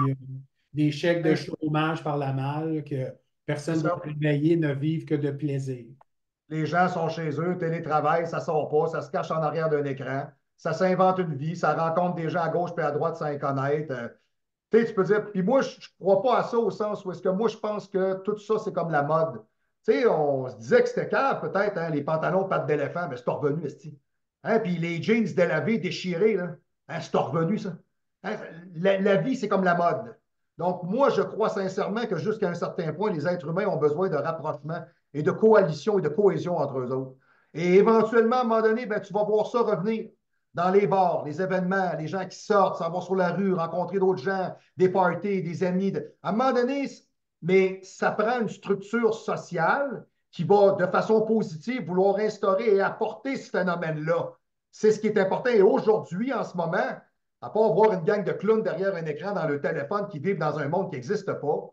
des chèques de société? chômage par la malle que C'est personne ne va ça. réveiller, ne vivre que de plaisir. Les gens sont chez eux, télétravail, ça ne sort pas, ça se cache en arrière d'un écran, ça s'invente une vie, ça rencontre des gens à gauche et à droite sans les connaître. Tu peux dire, puis moi, je ne crois pas à ça au sens où est-ce que moi, je pense que tout ça, c'est comme la mode. Tu sais, on se disait que c'était calme, peut-être, hein, les pantalons pattes d'éléphant, mais c'est revenu, esti. Hein, puis les jeans délavés, déchirés, là. Hein, c'est revenu, ça. Hein, la vie, c'est comme la mode. Donc, moi, je crois sincèrement que jusqu'à un certain point, les êtres humains ont besoin de rapprochement et de coalition et de cohésion entre eux autres. Et éventuellement, à un moment donné, ben, tu vas voir ça revenir dans les bars, les événements, les gens qui sortent, s'en vont sur la rue, rencontrer d'autres gens, des parties, des amis. À un moment donné, mais ça prend une structure sociale qui va, de façon positive, vouloir instaurer et apporter ce phénomène-là. C'est ce qui est important. Et aujourd'hui, en ce moment, à part voir une gang de clowns derrière un écran dans le téléphone qui vivent dans un monde qui n'existe pas,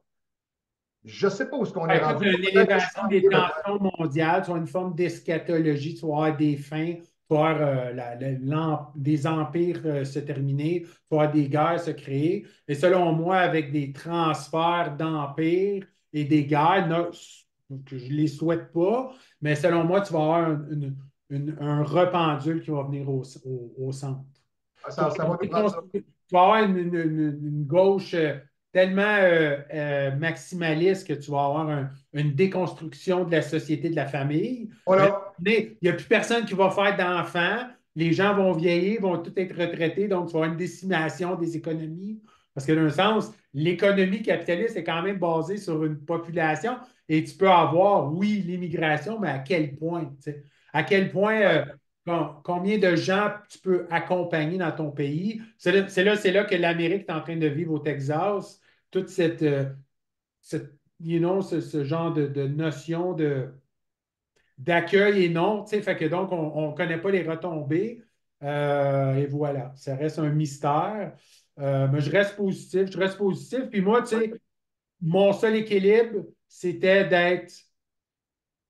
je ne sais pas où est-ce qu'on est Ouais, écoute, rendu. une Peut-être que je élévation des suis de quoi. tensions mondiales, tu as une forme d'eschatologie, tu vas avoir des fins, tu vas avoir des empires se terminer, tu vas avoir des guerres se créer. Et selon moi, avec des transferts d'empires et des guerres, que je ne les souhaite pas, mais selon moi, tu vas avoir un rependule qui va venir au centre. Tu Ça va nous prendre ça. vas avoir une gauche tellement maximaliste que tu vas avoir une déconstruction de la société, de la famille. Voilà. Mais il n'y a plus personne qui va faire d'enfants. Les gens vont vieillir, vont tous être retraités, donc tu vas avoir une décimation des économies. Parce que d'un sens, l'économie capitaliste est quand même basée sur une population et tu peux avoir, oui, l'immigration, mais à quel point? Tu sais? À quel point combien de gens tu peux accompagner dans ton pays? C'est là que l'Amérique est en train de vivre au Texas. Toute ce genre de notion d'accueil et non. Fait que donc, on ne connaît pas les retombées. Et voilà, ça reste un mystère. Mais je reste positif. Je reste positif. Puis moi, tu sais, mon seul équilibre, c'était d'être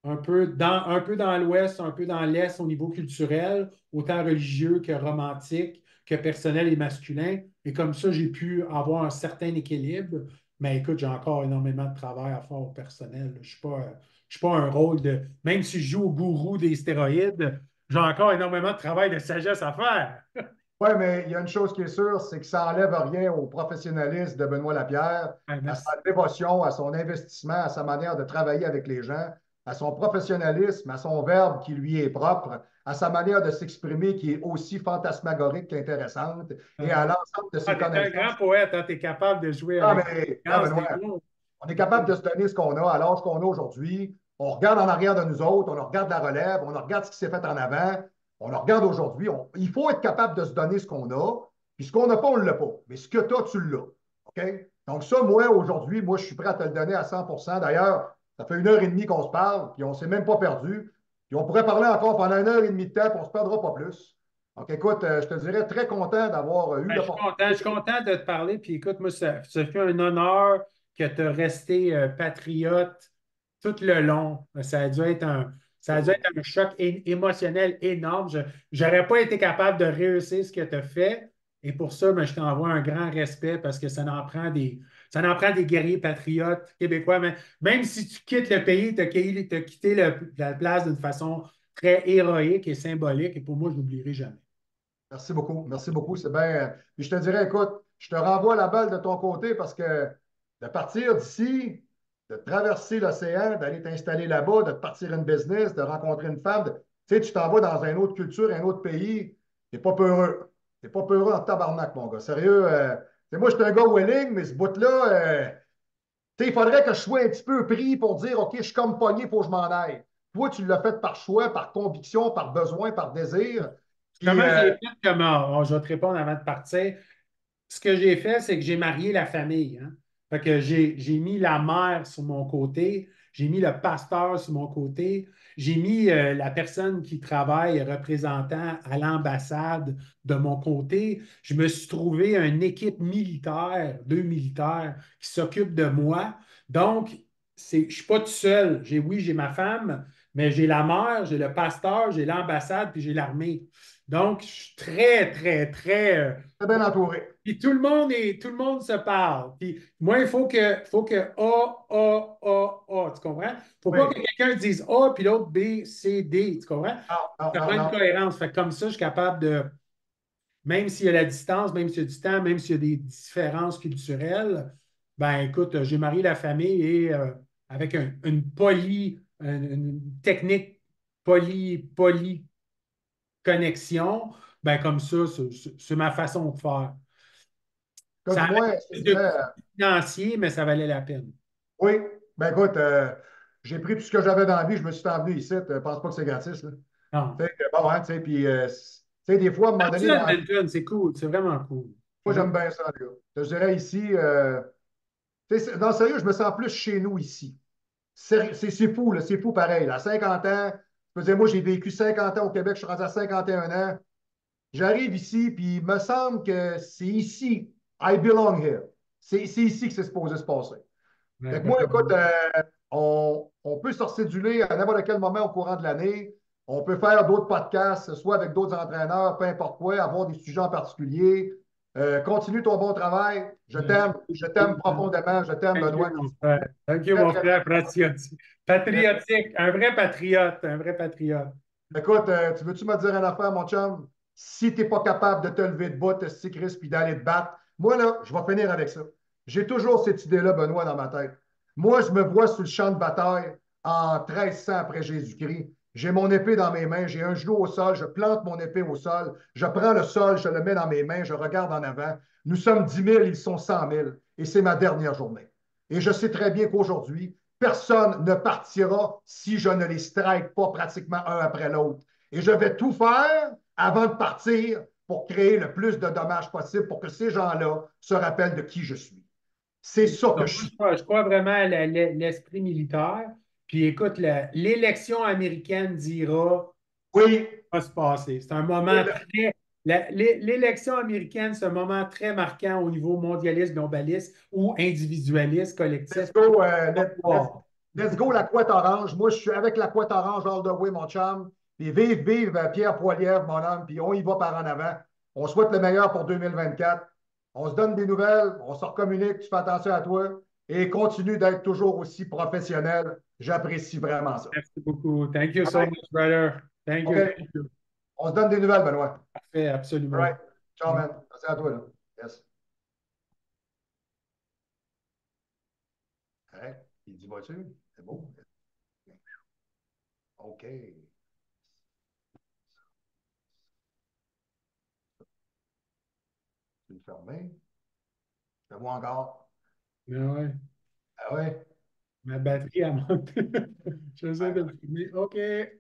un peu dans l'Ouest, un peu dans l'Est au niveau culturel, autant religieux que romantique, que personnel et masculin. Et comme ça, j'ai pu avoir un certain équilibre. Mais écoute, j'ai encore énormément de travail à faire au personnel. Je suis pas un rôle de. Même si je joue au gourou des stéroïdes, j'ai encore énormément de travail de sagesse à faire. Oui, mais il y a une chose qui est sûre, c'est que ça n'enlève rien au professionnalisme de Benoît Lapierre, Ouais, à sa merci. dévotion, à son investissement, à sa manière de travailler avec les gens, à son professionnalisme, à son verbe qui lui est propre, à sa manière de s'exprimer qui est aussi fantasmagorique qu'intéressante et à l'ensemble de Ah, ses tu es un grand connaissances. poète, hein? Tu es capable de jouer Ah, avec mais, ah, l'intelligence des Benoît, mots. on est capable de se donner ce qu'on a à l'âge qu'on a aujourd'hui. On regarde en arrière de nous autres, on regarde la relève, on regarde ce qui s'est fait en avant, on le regarde aujourd'hui. Il faut être capable de se donner ce qu'on a, puis ce qu'on n'a pas, on ne l'a pas. Mais ce que tu as, tu l'as. OK? Donc, ça, moi, aujourd'hui, moi, je suis prêt à te le donner à 100%. D'ailleurs, ça fait 1 heure et demie qu'on se parle, puis on ne s'est même pas perdu. Puis on pourrait parler encore pendant 1 heure et demie de temps, puis on ne se perdra pas plus. Donc, écoute, je te dirais très content d'avoir eu Ben, je l'opportunité. suis content de te parler. Puis écoute, moi, ça fait un honneur que tu resté patriote tout le long. Ça a dû être un choc émotionnel énorme. Je n'aurais pas été capable de réussir ce que tu as fait. Et pour ça, ben, je t'envoie un grand respect parce que ça en prend des guerriers patriotes québécois. Mais même si tu quittes le pays, tu as quitté la place d'une façon très héroïque et symbolique. Et pour moi, je n'oublierai jamais. Merci beaucoup. Merci beaucoup. C'est bien. Puis je te dirais, écoute, je te renvoie la balle de ton côté parce que de partir d'ici, de traverser l'océan, d'aller t'installer là-bas, de te partir une business, de rencontrer une femme, tu sais, tu t'en vas dans une autre culture, un autre pays, t'es pas peureux. T'es pas peureux en tabarnak, mon gars. Sérieux. Moi, je suis un gars willing, mais ce bout-là, tu sais, il faudrait que je sois un petit peu pris pour dire, OK, je suis comme pogné, il faut que je m'en aille. Toi, tu l'as fait par choix, par conviction, par besoin, par désir. Puis, Comment j'ai fait? Comment? Je vais te répondre avant de partir. Ce que j'ai fait, c'est que j'ai marié la famille. Hein. Fait que j'ai mis la mère sur mon côté, j'ai mis le pasteur sur mon côté, j'ai mis la personne qui travaille représentant à l'ambassade de mon côté. Je me suis trouvé une équipe militaire, 2 militaires, qui s'occupent de moi. Donc, je ne suis pas tout seul. Oui, j'ai ma femme, mais j'ai la mère, j'ai le pasteur, j'ai l'ambassade, puis j'ai l'armée. Donc, je suis très, très, très très bien entouré. puis tout le monde se parle. Puis moi, faut que A, tu comprends? Faut pas que Oui. quelqu'un dise A, puis l'autre B, C, D, tu comprends? Non, non, Ça non, prend une non. cohérence. Fait que comme ça, je suis capable de, même s'il y a la distance, même s'il y a du temps, même s'il y a des différences culturelles, ben écoute, j'ai marié la famille et avec une technique connexion, ben comme ça, c'est ma façon de faire. Écoute, Ça du avait moins, je te plus de dirais, coûts financiers, mais ça valait la peine. oui, ben écoute, j'ai pris tout ce que j'avais dans la vie, je me suis envenu ici. Pense pas que c'est gratis, là. Non. Tu sais, bon, hein, tu sais, puis, tu sais, des fois, à un moment donné, Partir dans la vie, Edmonton, c'est cool, c'est vraiment cool. moi, j'aime bien ça, les gars. Je te dirais ici, tu sais, dans le sérieux, je me sens plus chez nous ici. C'est fou, là, c'est fou pareil. À 50 ans, je me disais, moi, j'ai vécu 50 ans au Québec, je suis rendu à 51 ans. J'arrive ici, puis il me semble que c'est ici, I belong here. C'est ici que c'est supposé se passer. Ouais, Fait que ben, moi, écoute, on peut se céduler à n'importe quel moment au courant de l'année. On peut faire d'autres podcasts, soit avec d'autres entraîneurs, peu importe quoi, avoir des sujets en particulier. Continue ton bon travail. Je t'aime profondément. Je t'aime, thank you, Benoît. mon frère. Thank you, Très, mon très, frère patriotique. Patriotique, un vrai patriote, un vrai patriote. écoute, tu veux-tu me dire une affaire, mon chum? Si tu n'es pas capable de te lever de bas, te sticker puis d'aller te battre, moi, là, je vais finir avec ça. J'ai toujours cette idée-là, Benoît, dans ma tête. Moi, je me vois sur le champ de bataille en 1300 après Jésus-Christ. J'ai mon épée dans mes mains, j'ai un genou au sol, je plante mon épée au sol, je prends le sol, je le mets dans mes mains, je regarde en avant. Nous sommes 10 000, ils sont 100 000, et c'est ma dernière journée. Et je sais très bien qu'aujourd'hui, personne ne partira si je ne les strike pas pratiquement un après l'autre. Et je vais tout faire avant de partir pour créer le plus de dommages possible pour que ces gens-là se rappellent de qui je suis. C'est ça que Donc, je moi, suis. je crois vraiment à l'esprit militaire. Puis écoute, l'élection américaine dira Oui, va se passer. C'est un oui, moment très. L'élection américaine, c'est un moment très marquant au niveau mondialiste, globaliste ou individualiste, collectif. let's go, Wow. let's go la couette orange. Moi, je suis avec la couette orange all the way, mon chum. Puis vive, vive Pierre Poilievre, mon homme. Puis on y va par en avant. On souhaite le meilleur pour 2024. On se donne des nouvelles, on se recommunique, tu fais attention à toi et continue d'être toujours aussi professionnel. J'apprécie vraiment ça. Merci beaucoup. Thank you All so right. much, brother. Thank you. OK. Thank you. On se donne des nouvelles, Benoît. Parfait, All absolument. right. Ciao, man. Merci à toi, là. Yes. Correct. Il dit, vas-tu? C'est beau. OK. Tu le fermes. Fais-moi encore. Mais ouais, Ah ouais? ma batterie, elle monte. J'essaie de Ouais. le filmer. OK.